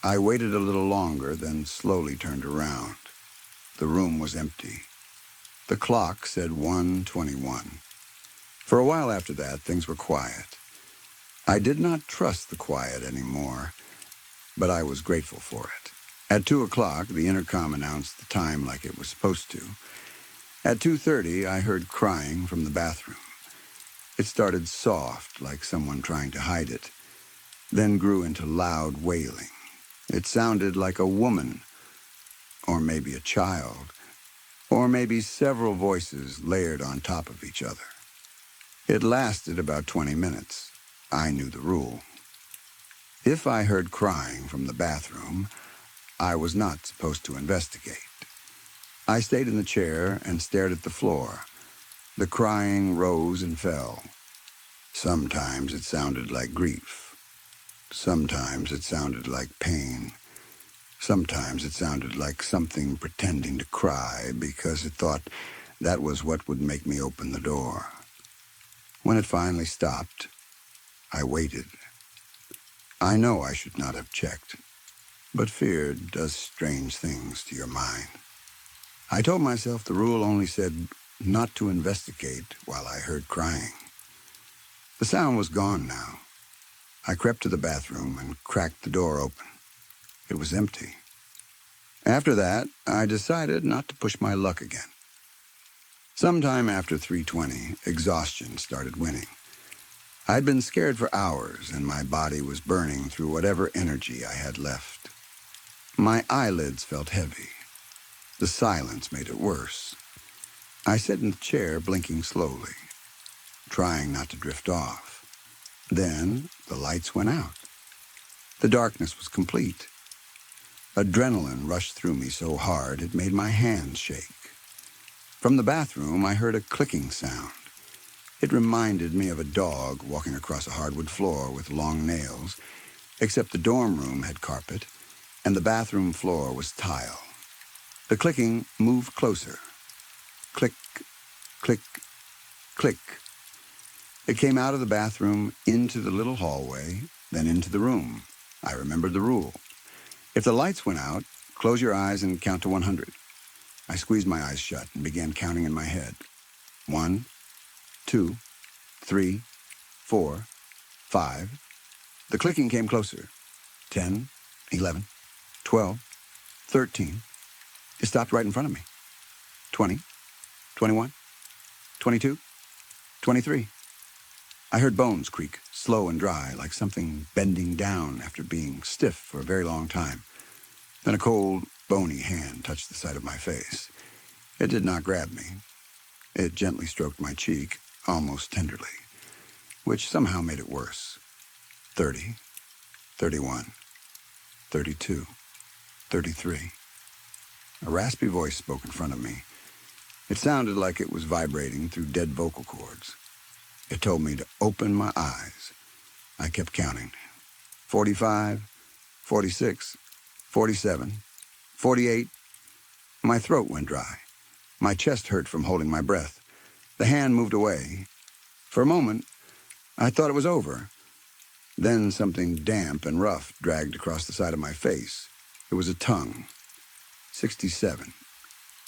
I waited a little longer, then slowly turned around. The room was empty. The clock said 1:21. For a while after that, things were quiet. I did not trust the quiet anymore, but I was grateful for it. At 2 o'clock, the intercom announced the time like it was supposed to. At 2:30, I heard crying from the bathroom. It started soft, like someone trying to hide it, then grew into loud wailing. It sounded like a woman, or maybe a child, or maybe several voices layered on top of each other. It lasted about 20 minutes. I knew the rule. If I heard crying from the bathroom, I was not supposed to investigate. I stayed in the chair and stared at the floor. The crying rose and fell. Sometimes it sounded like grief. Sometimes it sounded like pain. Sometimes it sounded like something pretending to cry because it thought that was what would make me open the door. When it finally stopped, I waited. I know I should not have checked, but fear does strange things to your mind. I told myself the rule only said not to investigate while I heard crying. The sound was gone now. I crept to the bathroom and cracked the door open. It was empty. After that, I decided not to push my luck again. Sometime after 3:20, exhaustion started winning. I'd been scared for hours, and my body was burning through whatever energy I had left. My eyelids felt heavy. The silence made it worse. I sat in the chair, blinking slowly, trying not to drift off. Then the lights went out. The darkness was complete. Adrenaline rushed through me so hard it made my hands shake. From the bathroom, I heard a clicking sound. It reminded me of a dog walking across a hardwood floor with long nails, except the dorm room had carpet, and the bathroom floor was tile. The clicking moved closer. Click, click, click. It came out of the bathroom into the little hallway, then into the room. I remembered the rule. If the lights went out, close your eyes and count to 100. I squeezed my eyes shut and began counting in my head. 1, 2, 3, 4, 5. The clicking came closer. 10, 11, 12, 13. It stopped right in front of me. 20, 21, 22, 23. I heard bones creak, slow and dry, like something bending down after being stiff for a very long time. Then a cold, bony hand touched the side of my face. It did not grab me. It gently stroked my cheek, almost tenderly, which somehow made it worse. 30, 31, 32, 33. A raspy voice spoke in front of me. It sounded like it was vibrating through dead vocal cords. It told me to open my eyes. I kept counting. 45, 46, 47, 48. My throat went dry. My chest hurt from holding my breath. The hand moved away. For a moment, I thought it was over. Then something damp and rough dragged across the side of my face. It was a tongue. 67,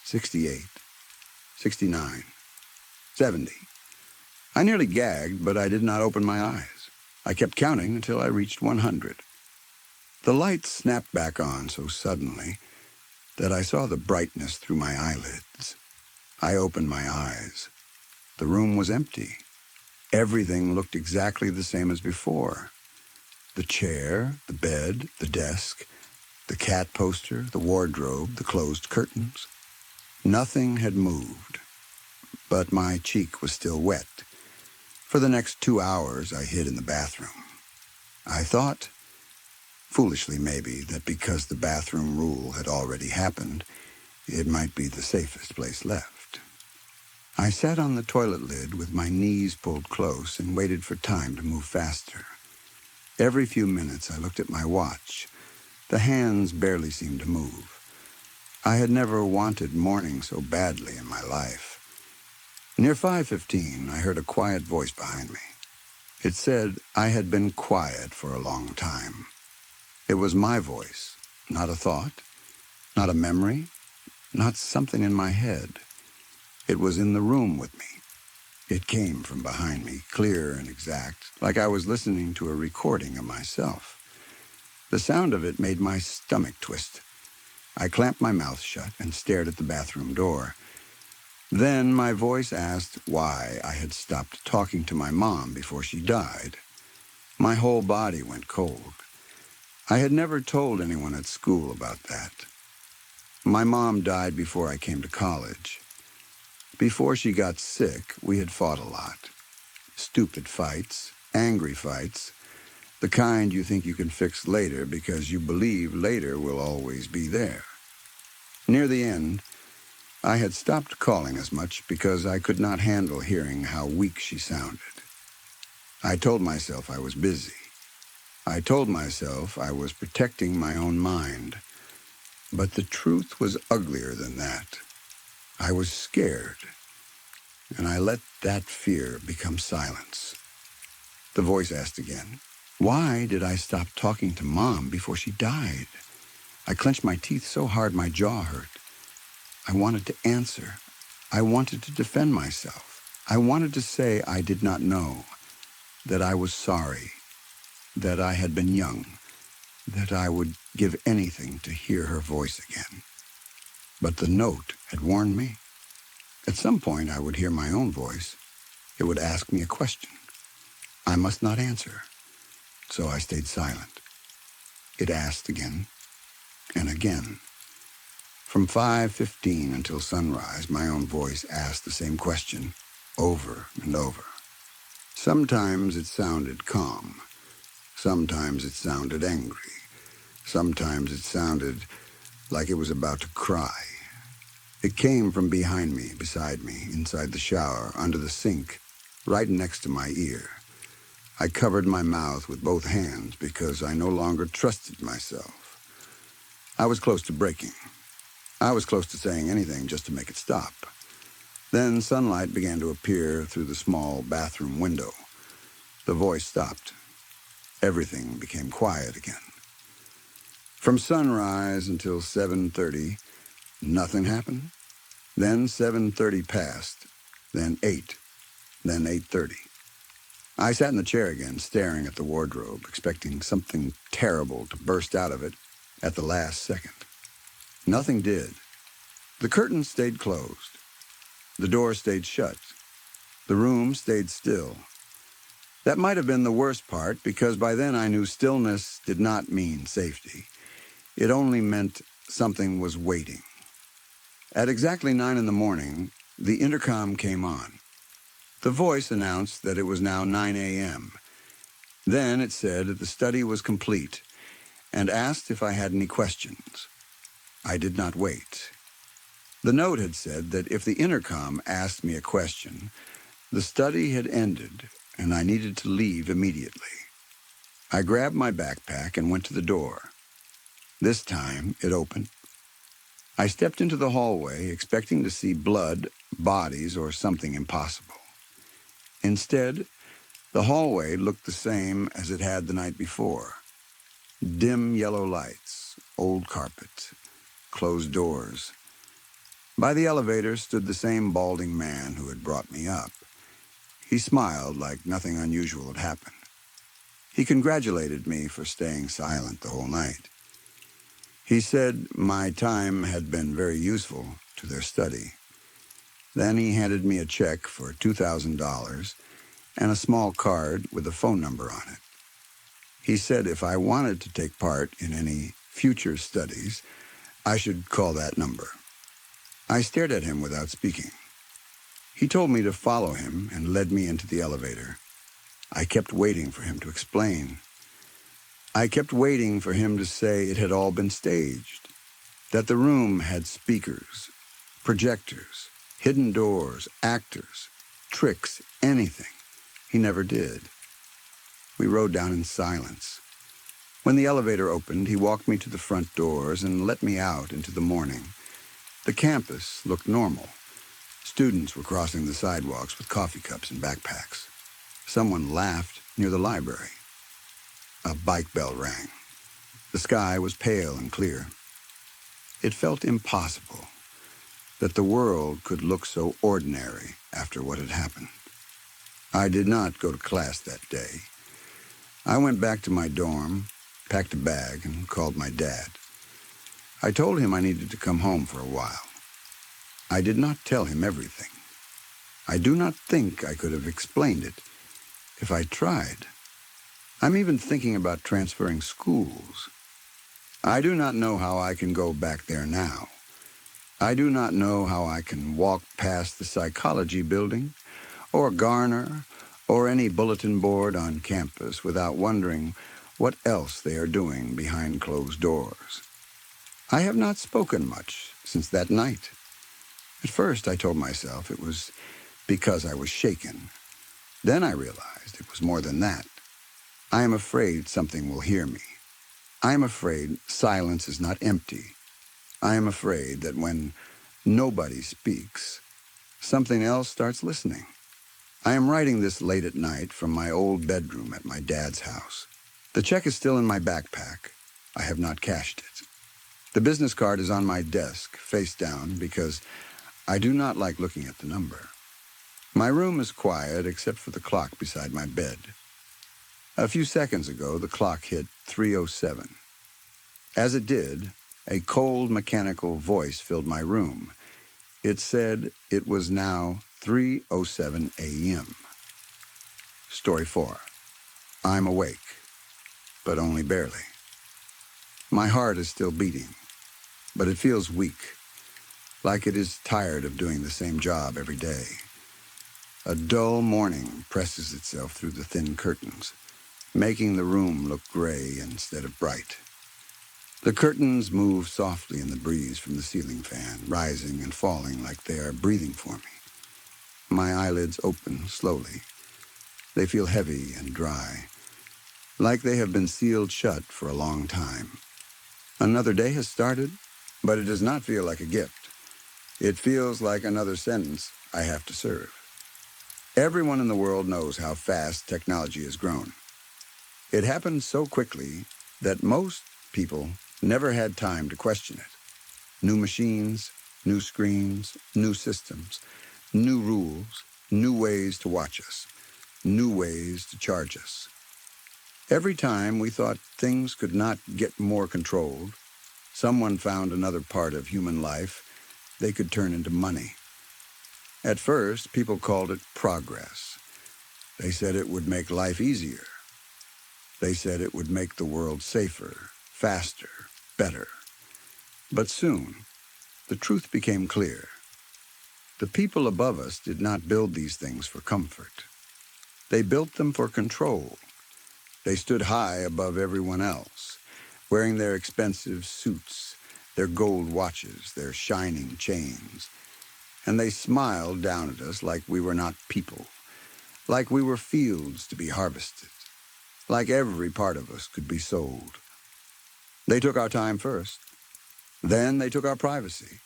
68, 69, 70. I nearly gagged, but I did not open my eyes. I kept counting until I reached 100. The light snapped back on so suddenly that I saw the brightness through my eyelids. I opened my eyes. The room was empty. Everything looked exactly the same as before. The chair, the bed, the desk, the cat poster, the wardrobe, the closed curtains. Nothing had moved, but my cheek was still wet. For the next 2 hours, I hid in the bathroom. I thought, foolishly maybe, that because the bathroom rule had already happened, it might be the safest place left. I sat on the toilet lid with my knees pulled close and waited for time to move faster. Every few minutes, I looked at my watch. The hands barely seemed to move. I had never wanted morning so badly in my life. Near 5:15, I heard a quiet voice behind me. It said I had been quiet for a long time. It was my voice, not a thought, not a memory, not something in my head. It was in the room with me. It came from behind me, clear and exact, like I was listening to a recording of myself. The sound of it made my stomach twist. I clamped my mouth shut and stared at the bathroom door. Then my voice asked why I had stopped talking to my mom before she died. My whole body went cold. I had never told anyone at school about that. My mom died before I came to college. Before she got sick, we had fought a lot. Stupid fights, angry fights, the kind you think you can fix later because you believe later will always be there. Near the end, I had stopped calling as much because I could not handle hearing how weak she sounded. I told myself I was busy. I told myself I was protecting my own mind. But the truth was uglier than that. I was scared, and I let that fear become silence. The voice asked again, why did I stop talking to Mom before she died? I clenched my teeth so hard my jaw hurt. I wanted to answer. I wanted to defend myself. I wanted to say I did not know, that I was sorry. that I had been young, that I would give anything to hear her voice again. But the note had warned me. At some point, I would hear my own voice. It would ask me a question. I must not answer, so I stayed silent. It asked again and again. From 5:15 until sunrise, my own voice asked the same question over and over. Sometimes it sounded calm. Sometimes it sounded angry. Sometimes it sounded like it was about to cry. It came from behind me, beside me, inside the shower, under the sink, right next to my ear. I covered my mouth with both hands because I no longer trusted myself. I was close to breaking. I was close to saying anything just to make it stop. Then sunlight began to appear through the small bathroom window. The voice stopped. Everything became quiet again. From sunrise until 7:30, nothing happened. Then 7:30 passed, then 8, then 8:30. I sat in the chair again, staring at the wardrobe, expecting something terrible to burst out of it at the last second. Nothing did. The curtains stayed closed. The door stayed shut. The room stayed still. That might have been the worst part, because by then I knew stillness did not mean safety. It only meant something was waiting. At exactly 9 in the morning, the intercom came on. The voice announced that it was now 9 a.m. Then it said that the study was complete and asked if I had any questions. I did not wait. The note had said that if the intercom asked me a question, the study had ended and I needed to leave immediately. I grabbed my backpack and went to the door. This time, it opened. I stepped into the hallway, expecting to see blood, bodies, or something impossible. Instead, the hallway looked the same as it had the night before. Dim yellow lights, old carpet, closed doors. By the elevator stood the same balding man who had brought me up. He smiled like nothing unusual had happened. He congratulated me for staying silent the whole night. He said my time had been very useful to their study. Then he handed me a check for $2,000 and a small card with a phone number on it. He said if I wanted to take part in any future studies, I should call that number. I stared at him without speaking. He told me to follow him and led me into the elevator. I kept waiting for him to explain. I kept waiting for him to say it had all been staged, that the room had speakers, projectors, hidden doors, actors, tricks, anything. He never did. We rode down in silence. When the elevator opened, he walked me to the front doors and let me out into the morning. The campus looked normal. Students were crossing the sidewalks with coffee cups and backpacks. Someone laughed near the library. A bike bell rang. The sky was pale and clear. It felt impossible that the world could look so ordinary after what had happened. I did not go to class that day. I went back to my dorm, packed a bag, and called my dad. I told him I needed to come home for a while. I did not tell him everything. I do not think I could have explained it if I tried. I'm even thinking about transferring schools. I do not know how I can go back there now. I do not know how I can walk past the psychology building, or Garner, or any bulletin board on campus without wondering what else they are doing behind closed doors. I have not spoken much since that night. At first, I told myself it was because I was shaken. Then I realized it was more than that. I am afraid something will hear me. I am afraid silence is not empty. I am afraid that when nobody speaks, something else starts listening. I am writing this late at night from my old bedroom at my dad's house. The check is still in my backpack. I have not cashed it. The business card is on my desk, face down, because I do not like looking at the number. My room is quiet except for the clock beside my bed. A few seconds ago, the clock hit 3:07. As it did, a cold mechanical voice filled my room. It said it was now 3:07 a.m. Story 4. I'm awake, but only barely. My heart is still beating, but it feels weak, like it is tired of doing the same job every day. A dull morning presses itself through the thin curtains, making the room look gray instead of bright. The curtains move softly in the breeze from the ceiling fan, rising and falling like they are breathing for me. My eyelids open slowly. They feel heavy and dry, like they have been sealed shut for a long time. Another day has started, but it does not feel like a gift. It feels like another sentence I have to serve. Everyone in the world knows how fast technology has grown. It happened so quickly that most people never had time to question it. New machines, new screens, new systems, new rules, new ways to watch us, new ways to charge us. Every time we thought things could not get more controlled, someone found another part of human life they could turn into money. At first, people called it progress. They said it would make life easier. They said it would make the world safer, faster, better. But soon, the truth became clear. The people above us did not build these things for comfort. They built them for control. They stood high above everyone else, wearing their expensive suits, their gold watches, their shining chains. And they smiled down at us like we were not people, like we were fields to be harvested, like every part of us could be sold. They took our time first. Then they took our privacy.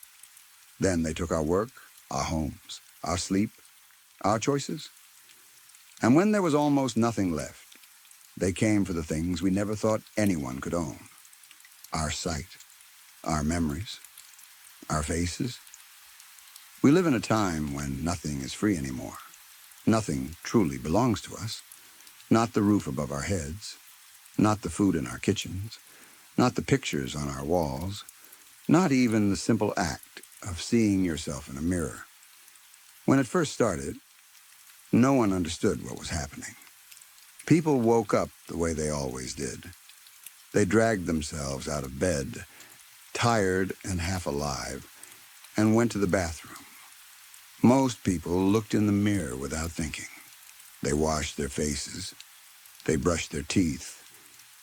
Then they took our work, our homes, our sleep, our choices. And when there was almost nothing left, they came for the things we never thought anyone could own. Our sight, our memories, our faces. We live in a time when nothing is free anymore. Nothing truly belongs to us. Not the roof above our heads, not the food in our kitchens, not the pictures on our walls, not even the simple act of seeing yourself in a mirror. When it first started, no one understood what was happening. People woke up the way they always did. They dragged themselves out of bed, tired and half alive, and went to the bathroom. Most people looked in the mirror without thinking. They washed their faces. They brushed their teeth.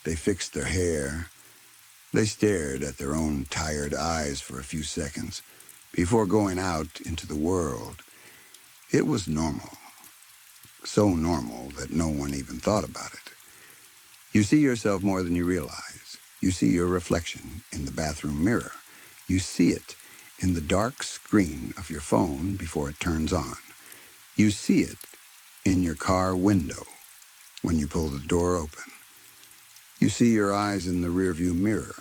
They fixed their hair. They stared at their own tired eyes for a few seconds before going out into the world. It was normal. So normal that no one even thought about it. You see yourself more than you realize. You see your reflection in the bathroom mirror. You see it in the dark screen of your phone before it turns on. You see it in your car window when you pull the door open. You see your eyes in the rearview mirror.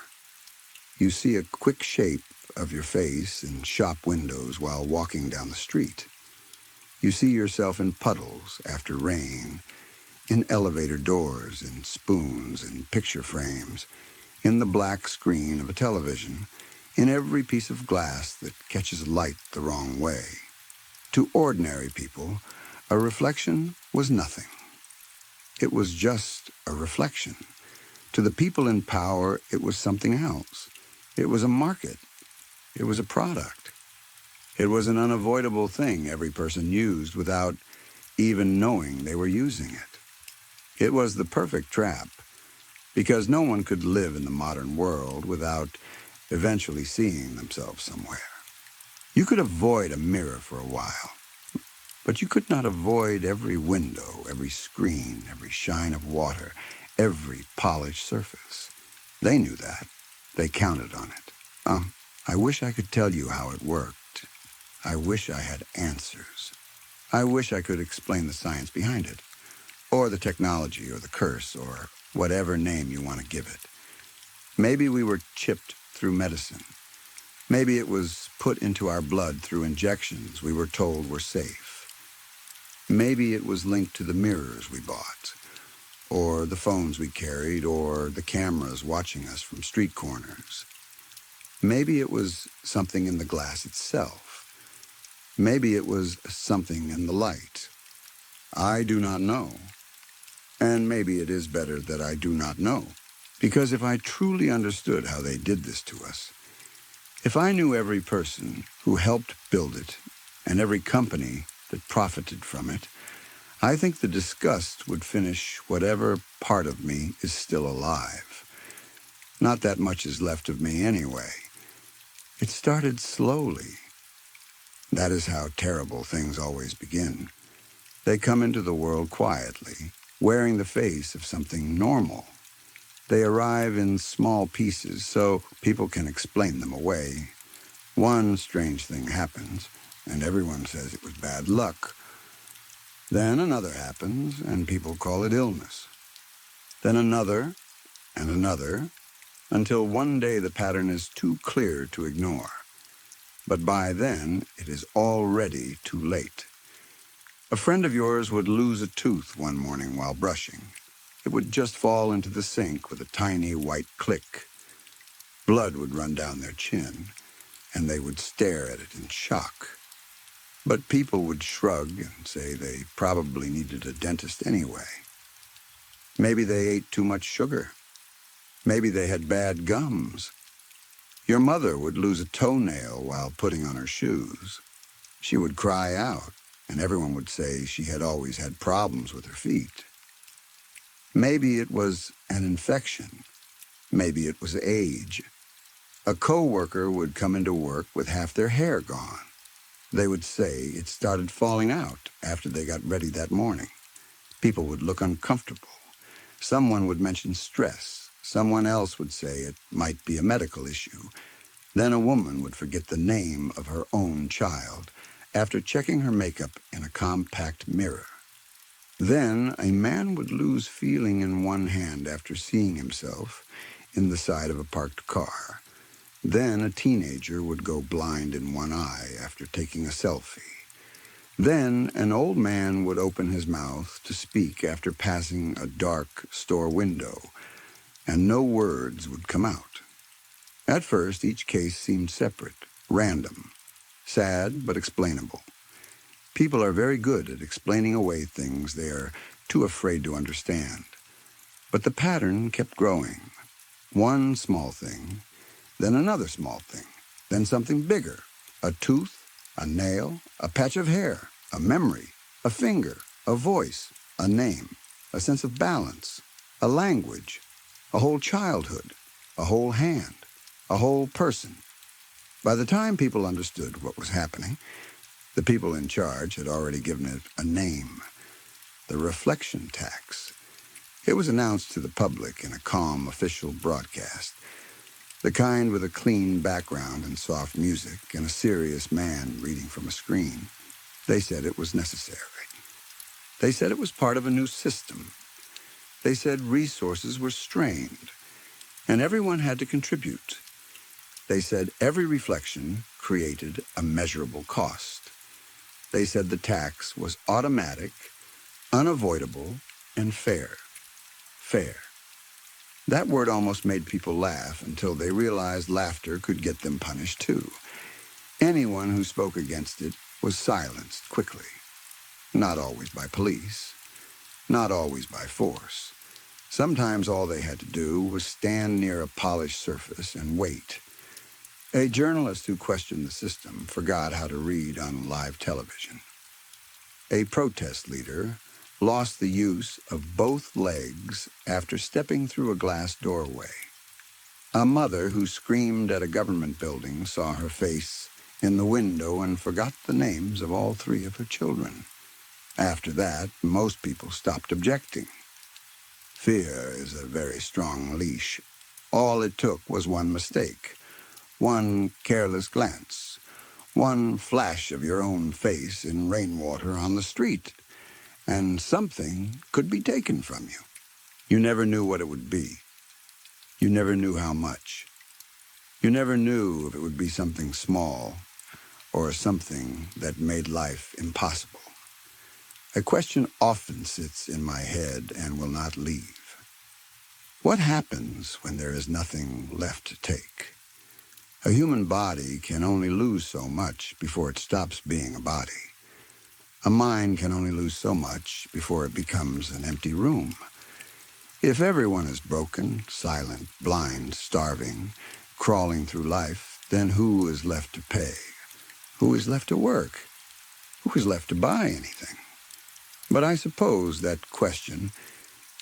You see a quick shape of your face in shop windows while walking down the street. You see yourself in puddles after rain, in elevator doors, in spoons, in picture frames, in the black screen of a television, in every piece of glass that catches light the wrong way. To ordinary people, a reflection was nothing. It was just a reflection. To the people in power, it was something else. It was a market. It was a product. It was an unavoidable thing every person used without even knowing they were using it. It was the perfect trap, because no one could live in the modern world without eventually seeing themselves somewhere. You could avoid a mirror for a while, but you could not avoid every window, every screen, every shine of water, every polished surface. They knew that. They counted on it. I wish I could tell you how it worked. I wish I had answers. I wish I could explain the science behind it, or the technology, or the curse, or whatever name you want to give it. Maybe we were chipped through medicine. Maybe it was put into our blood through injections we were told were safe. Maybe it was linked to the mirrors we bought, or the phones we carried, or the cameras watching us from street corners. Maybe it was something in the glass itself. Maybe it was something in the light. I do not know. And maybe it is better that I do not know. Because if I truly understood how they did this to us, if I knew every person who helped build it and every company that profited from it, I think the disgust would finish whatever part of me is still alive. Not that much is left of me anyway. It started slowly. That is how terrible things always begin. They come into the world quietly, wearing the face of something normal. They arrive in small pieces so people can explain them away. One strange thing happens, and everyone says it was bad luck. Then another happens, and people call it illness. Then another, and another, until one day the pattern is too clear to ignore. But by then, it is already too late. A friend of yours would lose a tooth one morning while brushing. It would just fall into the sink with a tiny white click. Blood would run down their chin, and they would stare at it in shock. But people would shrug and say they probably needed a dentist anyway. Maybe they ate too much sugar. Maybe they had bad gums. Your mother would lose a toenail while putting on her shoes. She would cry out, and everyone would say she had always had problems with her feet. Maybe it was an infection. Maybe it was age. A coworker would come into work with half their hair gone. They would say it started falling out after they got ready that morning. People would look uncomfortable. Someone would mention stress. Someone else would say it might be a medical issue. Then a woman would forget the name of her own child after checking her makeup in a compact mirror. Then a man would lose feeling in one hand after seeing himself in the side of a parked car. Then a teenager would go blind in one eye after taking a selfie. Then an old man would open his mouth to speak after passing a dark store window, and no words would come out. At first, each case seemed separate, random, sad but explainable. People are very good at explaining away things they are too afraid to understand. But the pattern kept growing. One small thing, then another small thing, then something bigger, a tooth, a nail, a patch of hair, a memory, a finger, a voice, a name, a sense of balance, a language, a whole childhood, a whole hand, a whole person. By the time people understood what was happening, the people in charge had already given it a name, the reflection tax. It was announced to the public in a calm official broadcast, the kind with a clean background and soft music and a serious man reading from a screen. They said it was necessary. They said it was part of a new system. They said resources were strained, and everyone had to contribute. They said every reflection created a measurable cost. They said the tax was automatic, unavoidable, and fair. Fair. That word almost made people laugh until they realized laughter could get them punished too. Anyone who spoke against it was silenced quickly. Not always by police. Not always by force. Sometimes all they had to do was stand near a polished surface and wait. A journalist who questioned the system forgot how to read on live television. A protest leader lost the use of both legs after stepping through a glass doorway. A mother who screamed at a government building saw her face in the window and forgot the names of all three of her children. After that, most people stopped objecting. Fear is a very strong leash. All it took was one mistake, one careless glance, one flash of your own face in rainwater on the street, and something could be taken from you. You never knew what it would be. You never knew how much. You never knew if it would be something small or something that made life impossible. A question often sits in my head and will not leave. What happens when there is nothing left to take? A human body can only lose so much before it stops being a body. A mind can only lose so much before it becomes an empty room. If everyone is broken, silent, blind, starving, crawling through life, then who is left to pay? Who is left to work? Who is left to buy anything? But I suppose that question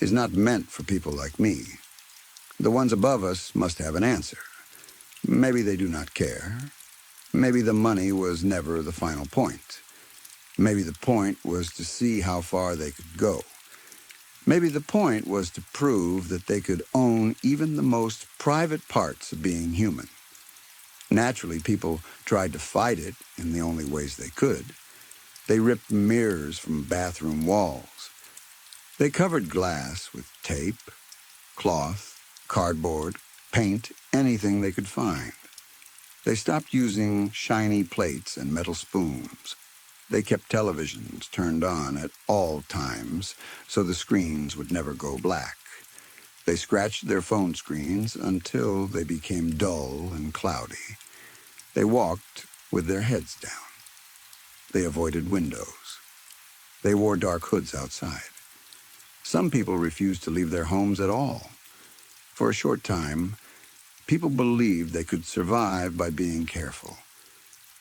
is not meant for people like me. The ones above us must have an answer. Maybe they do not care. Maybe the money was never the final point. Maybe the point was to see how far they could go. Maybe the point was to prove that they could own even the most private parts of being human. Naturally, people tried to fight it in the only ways they could. They ripped mirrors from bathroom walls. They covered glass with tape, cloth, cardboard, paint, anything they could find. They stopped using shiny plates and metal spoons. They kept televisions turned on at all times so the screens would never go black. They scratched their phone screens until they became dull and cloudy. They walked with their heads down. They avoided windows. They wore dark hoods outside. Some people refused to leave their homes at all. For a short time, people believed they could survive by being careful.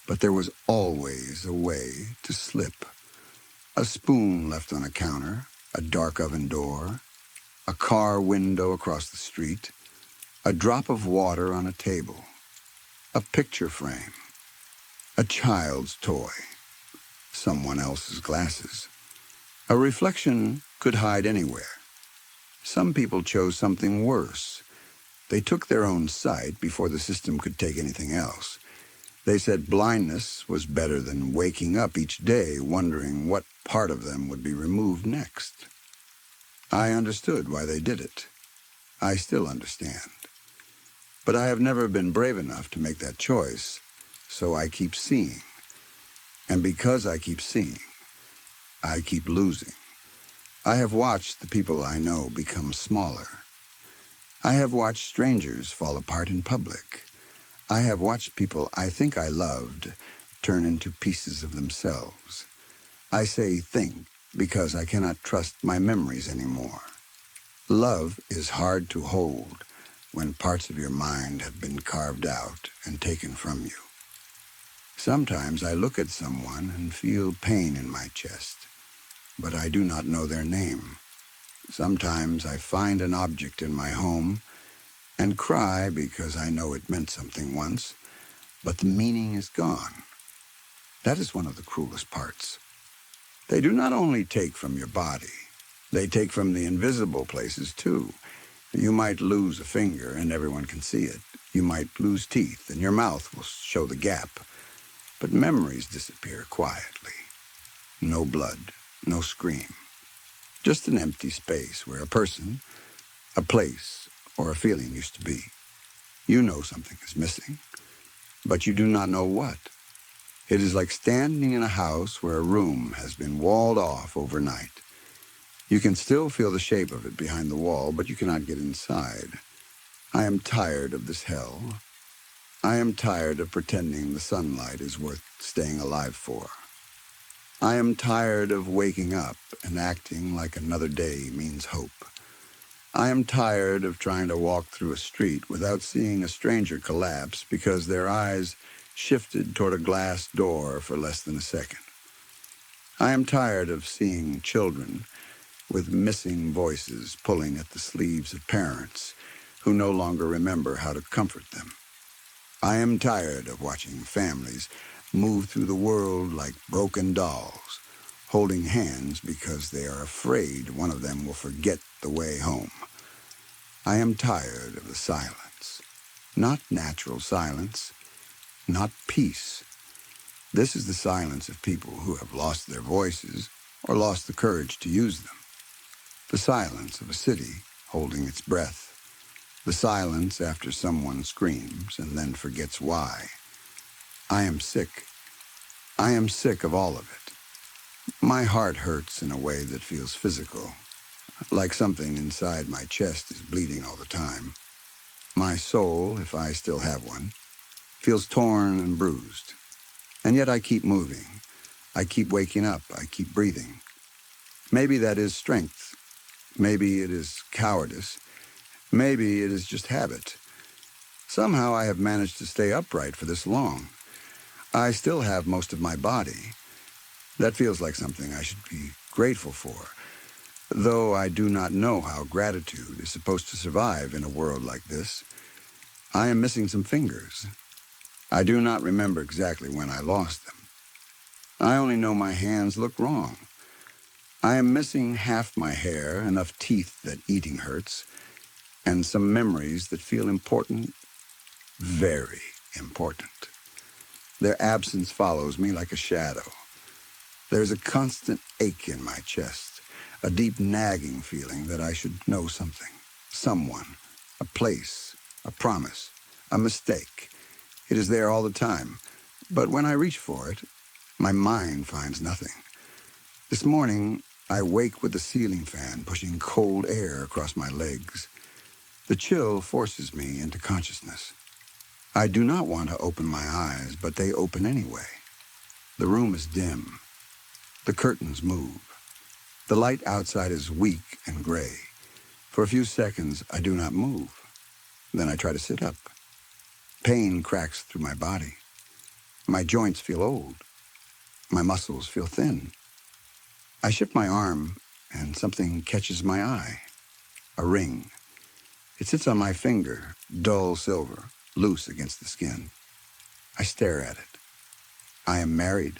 But there was always a way to slip. A spoon left on a counter, a dark oven door, a car window across the street, a drop of water on a table, a picture frame, a child's toy, someone else's glasses. A reflection could hide anywhere. Some people chose something worse. They took their own sight before the system could take anything else. They said blindness was better than waking up each day wondering what part of them would be removed next. I understood why they did it. I still understand. But I have never been brave enough to make that choice, so I keep seeing. And because I keep seeing, I keep losing. I have watched the people I know become smaller. I have watched strangers fall apart in public. I have watched people I think I loved turn into pieces of themselves. I say think because I cannot trust my memories anymore. Love is hard to hold when parts of your mind have been carved out and taken from you. Sometimes I look at someone and feel pain in my chest, but I do not know their name. Sometimes I find an object in my home and cry because I know it meant something once, but the meaning is gone. That is one of the cruelest parts. They do not only take from your body, they take from the invisible places too. You might lose a finger and everyone can see it. You might lose teeth and your mouth will show the gap. But memories disappear quietly. No blood, no scream. Just an empty space where a person, a place, or a feeling used to be. You know something is missing, but you do not know what. It is like standing in a house where a room has been walled off overnight. You can still feel the shape of it behind the wall, but you cannot get inside. I am tired of this hell. I am tired of pretending the sunlight is worth staying alive for. I am tired of waking up and acting like another day means hope. I am tired of trying to walk through a street without seeing a stranger collapse because their eyes shifted toward a glass door for less than a second. I am tired of seeing children with missing voices pulling at the sleeves of parents who no longer remember how to comfort them. I am tired of watching families move through the world like broken dolls, holding hands because they are afraid one of them will forget the way home. I am tired of the silence, not natural silence, not peace. This is the silence of people who have lost their voices or lost the courage to use them. The silence of a city holding its breath. The silence after someone screams and then forgets why. I am sick. I am sick of all of it. My heart hurts in a way that feels physical, like something inside my chest is bleeding all the time. My soul, if I still have one, feels torn and bruised. And yet I keep moving. I keep waking up. I keep breathing. Maybe that is strength. Maybe it is cowardice. Maybe it is just habit. Somehow I have managed to stay upright for this long. I still have most of my body. That feels like something I should be grateful for, though I do not know how gratitude is supposed to survive in a world like this. I am missing some fingers. I do not remember exactly when I lost them. I only know my hands look wrong. I am missing half my hair, enough teeth that eating hurts, and some memories that feel important, very important. Their absence follows me like a shadow. There's a constant ache in my chest, a deep nagging feeling that I should know something, someone, a place, a promise, a mistake. It is there all the time, but when I reach for it, my mind finds nothing. This morning, I wake with the ceiling fan pushing cold air across my legs. The chill forces me into consciousness. I do not want to open my eyes, but they open anyway. The room is dim. The curtains move. The light outside is weak and gray. For a few seconds, I do not move. Then I try to sit up. Pain cracks through my body. My joints feel old. My muscles feel thin. I shift my arm, and something catches my eye. A ring. It sits on my finger, dull silver, loose against the skin. I stare at it. I am married.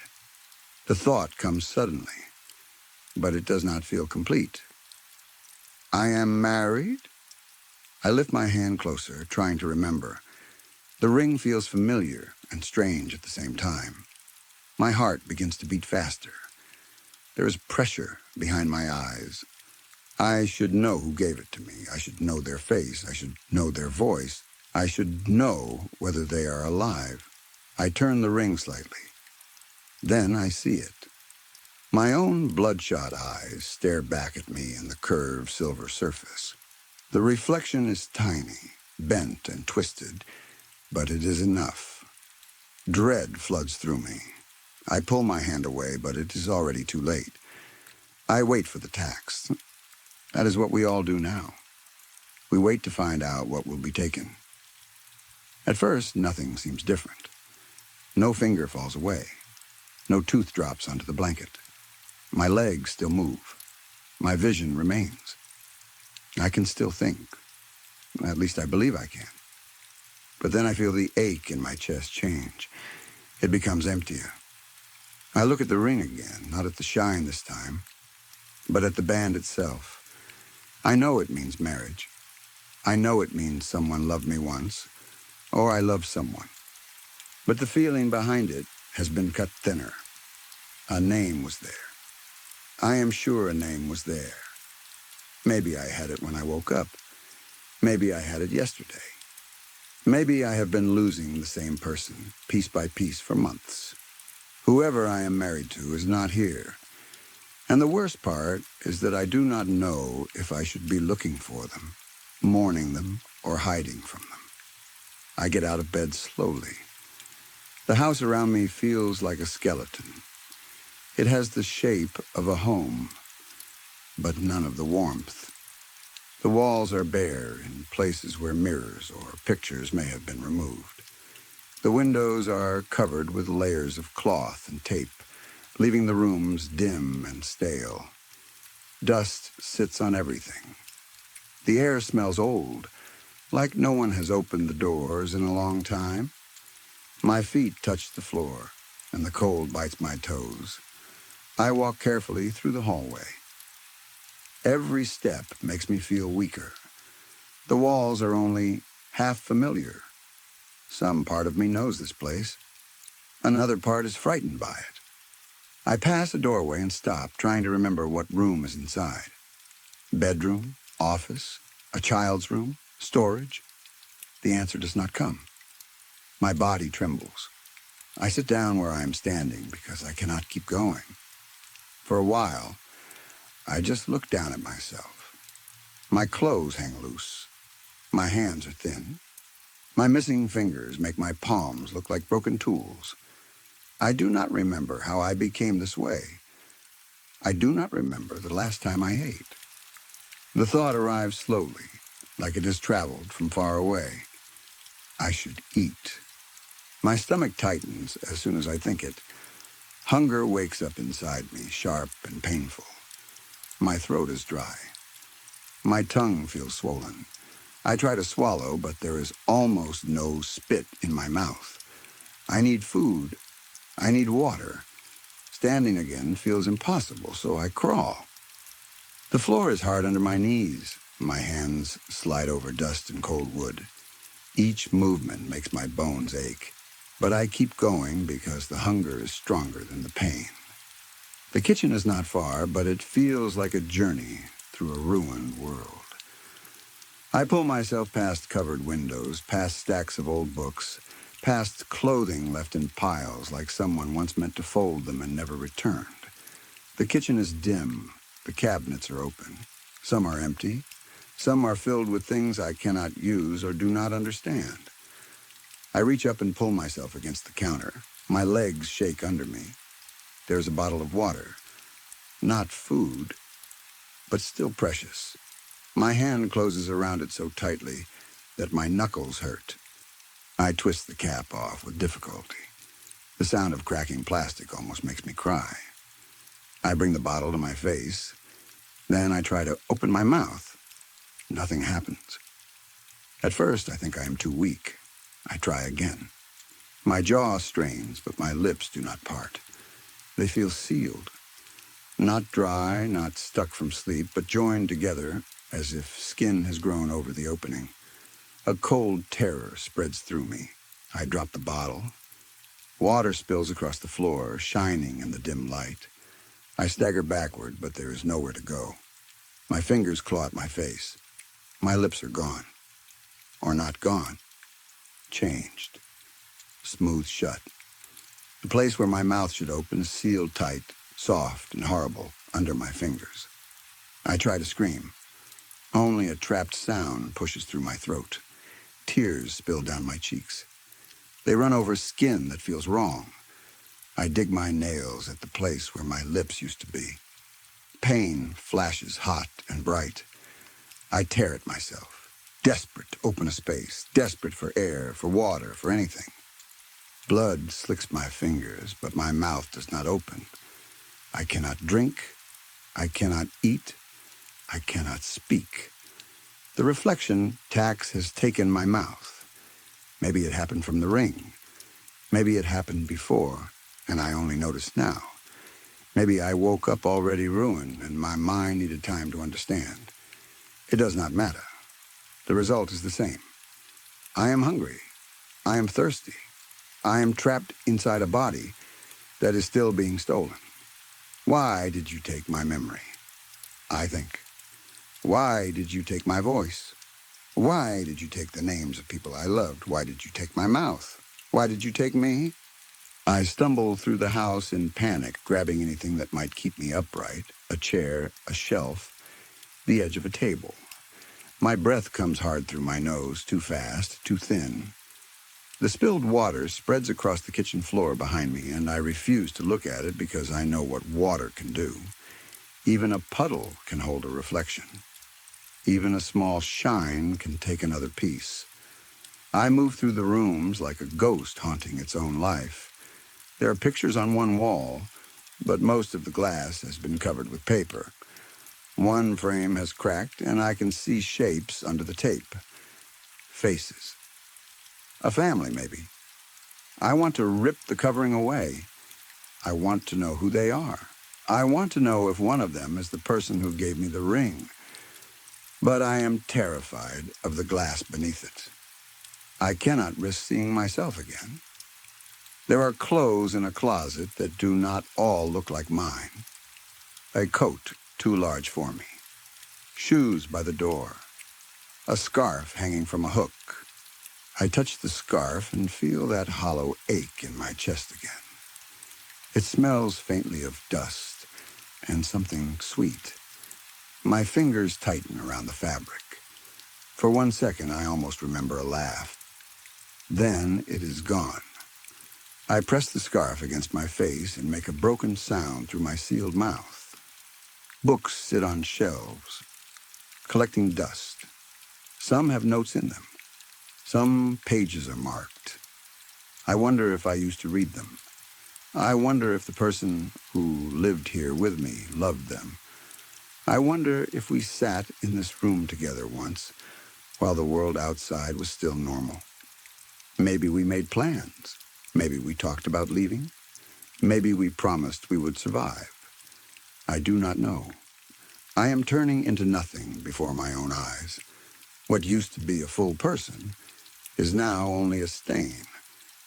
The thought comes suddenly, but it does not feel complete. I am married? I lift my hand closer, trying to remember. The ring feels familiar and strange at the same time. My heart begins to beat faster. There is pressure behind my eyes. I should know who gave it to me. I should know their face. I should know their voice. I should know whether they are alive. I turn the ring slightly. Then I see it. My own bloodshot eyes stare back at me in the curved silver surface. The reflection is tiny, bent and twisted, but it is enough. Dread floods through me. I pull my hand away, but it is already too late. I wait for the tax. That is what we all do now. We wait to find out what will be taken. At first, nothing seems different. No finger falls away. No tooth drops onto the blanket. My legs still move. My vision remains. I can still think. At least I believe I can. But then I feel the ache in my chest change. It becomes emptier. I look at the ring again, not at the shine this time, but at the band itself. I know it means marriage. I know it means someone loved me once, or I loved someone. But the feeling behind it has been cut thinner. A name was there. I am sure a name was there. Maybe I had it when I woke up. Maybe I had it yesterday. Maybe I have been losing the same person, piece by piece, for months. Whoever I am married to is not here. And the worst part is that I do not know if I should be looking for them, mourning them, or hiding from them. I get out of bed slowly. The house around me feels like a skeleton. It has the shape of a home, but none of the warmth. The walls are bare in places where mirrors or pictures may have been removed. The windows are covered with layers of cloth and tape, leaving the rooms dim and stale. Dust sits on everything. The air smells old, like no one has opened the doors in a long time. My feet touch the floor, and the cold bites my toes. I walk carefully through the hallway. Every step makes me feel weaker. The walls are only half familiar. Some part of me knows this place. Another part is frightened by it. I pass a doorway and stop, trying to remember what room is inside. Bedroom, office, a child's room, storage. The answer does not come. My body trembles. I sit down where I am standing because I cannot keep going. For a while, I just look down at myself. My clothes hang loose. My hands are thin. My missing fingers make my palms look like broken tools. I do not remember how I became this way. I do not remember the last time I ate. The thought arrives slowly, like it has traveled from far away. I should eat. My stomach tightens as soon as I think it. Hunger wakes up inside me, sharp and painful. My throat is dry. My tongue feels swollen. I try to swallow, but there is almost no spit in my mouth. I need food. I need water. Standing again feels impossible, so I crawl. The floor is hard under my knees. My hands slide over dust and cold wood. Each movement makes my bones ache. But I keep going because the hunger is stronger than the pain. The kitchen is not far, but it feels like a journey through a ruined world. I pull myself past covered windows, past stacks of old books, past clothing left in piles like someone once meant to fold them and never returned. The kitchen is dim. The cabinets are open. Some are empty. Some are filled with things I cannot use or do not understand. I reach up and pull myself against the counter. My legs shake under me. There's a bottle of water. Not food, but still precious. My hand closes around it so tightly that my knuckles hurt. I twist the cap off with difficulty. The sound of cracking plastic almost makes me cry. I bring the bottle to my face. Then I try to open my mouth. Nothing happens. At first, I think I am too weak. I try again. My jaw strains, but my lips do not part. They feel sealed. Not dry, not stuck from sleep, but joined together as if skin has grown over the opening. A cold terror spreads through me. I drop the bottle. Water spills across the floor, shining in the dim light. I stagger backward, but there is nowhere to go. My fingers claw at my face. My lips are gone. Or not gone. Changed. Smooth shut. The place where my mouth should open is sealed tight, soft and horrible under my fingers. I try to scream. Only a trapped sound pushes through my throat. Tears spill down my cheeks. They run over skin that feels wrong. I dig my nails at the place where my lips used to be. Pain flashes hot and bright. I tear at myself, desperate to open a space, desperate for air, for water, for anything. Blood slicks my fingers, but my mouth does not open. I cannot drink. I cannot eat. I cannot speak. The reflection tax has taken my mouth. Maybe it happened from the ring. Maybe it happened before, and I only noticed now. Maybe I woke up already ruined, and my mind needed time to understand. It does not matter. The result is the same. I am hungry. I am thirsty. I am trapped inside a body that is still being stolen. Why did you take my memory? I think. Why did you take my voice? Why did you take the names of people I loved? Why did you take my mouth? Why did you take me? I stumble through the house in panic, grabbing anything that might keep me upright, a chair, a shelf, the edge of a table. My breath comes hard through my nose, too fast, too thin. The spilled water spreads across the kitchen floor behind me, and I refuse to look at it because I know what water can do. Even a puddle can hold a reflection. Even a small shine can take another piece. I move through the rooms like a ghost haunting its own life. There are pictures on one wall, but most of the glass has been covered with paper. One frame has cracked, and I can see shapes under the tape. Faces. A family, maybe. I want to rip the covering away. I want to know who they are. I want to know if one of them is the person who gave me the ring. But I am terrified of the glass beneath it. I cannot risk seeing myself again. There are clothes in a closet that do not all look like mine. A coat too large for me. Shoes by the door. A scarf hanging from a hook. I touch the scarf and feel that hollow ache in my chest again. It smells faintly of dust, and something sweet. My fingers tighten around the fabric. For 1 second, I almost remember a laugh. Then it is gone. I press the scarf against my face and make a broken sound through my sealed mouth. Books sit on shelves, collecting dust. Some have notes in them. Some pages are marked. I wonder if I used to read them. I wonder if the person who lived here with me loved them. I wonder if we sat in this room together once, while the world outside was still normal. Maybe we made plans. Maybe we talked about leaving. Maybe we promised we would survive. I do not know. I am turning into nothing before my own eyes. What used to be a full person is now only a stain,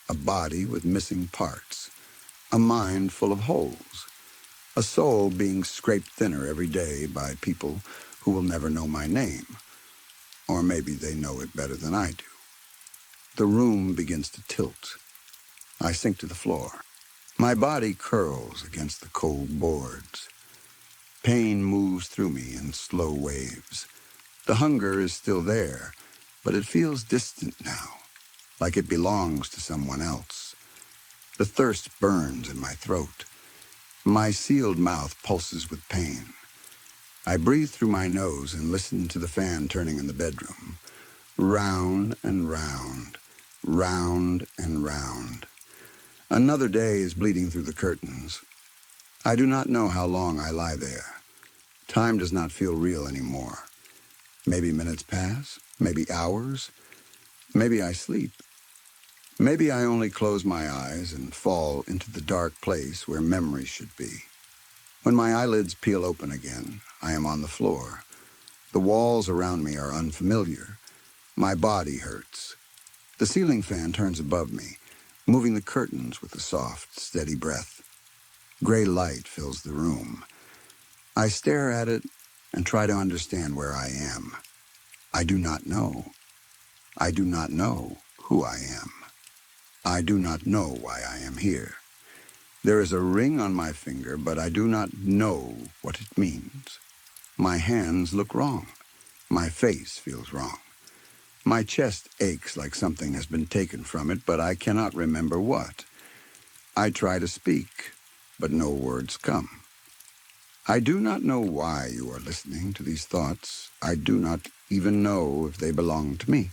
a body with missing parts, a mind full of holes, a soul being scraped thinner every day by people who will never know my name. Or maybe they know it better than I do. The room begins to tilt. I sink to the floor. My body curls against the cold boards. Pain moves through me in slow waves. The hunger is still there, but it feels distant now, like it belongs to someone else. The thirst burns in my throat. My sealed mouth pulses with pain. I breathe through my nose and listen to the fan turning in the bedroom. Round and round, round and round. Another day is bleeding through the curtains. I do not know how long I lie there. Time does not feel real anymore. Maybe minutes pass, maybe hours. Maybe I sleep. Maybe I only close my eyes and fall into the dark place where memory should be. When my eyelids peel open again, I am on the floor. The walls around me are unfamiliar. My body hurts. The ceiling fan turns above me, moving the curtains with a soft, steady breath. Gray light fills the room. I stare at it and try to understand where I am. I do not know. I do not know who I am. I do not know why I am here. There is a ring on my finger, but I do not know what it means. My hands look wrong. My face feels wrong. My chest aches like something has been taken from it, but I cannot remember what. I try to speak, but no words come. I do not know why you are listening to these thoughts. I do not even know if they belong to me.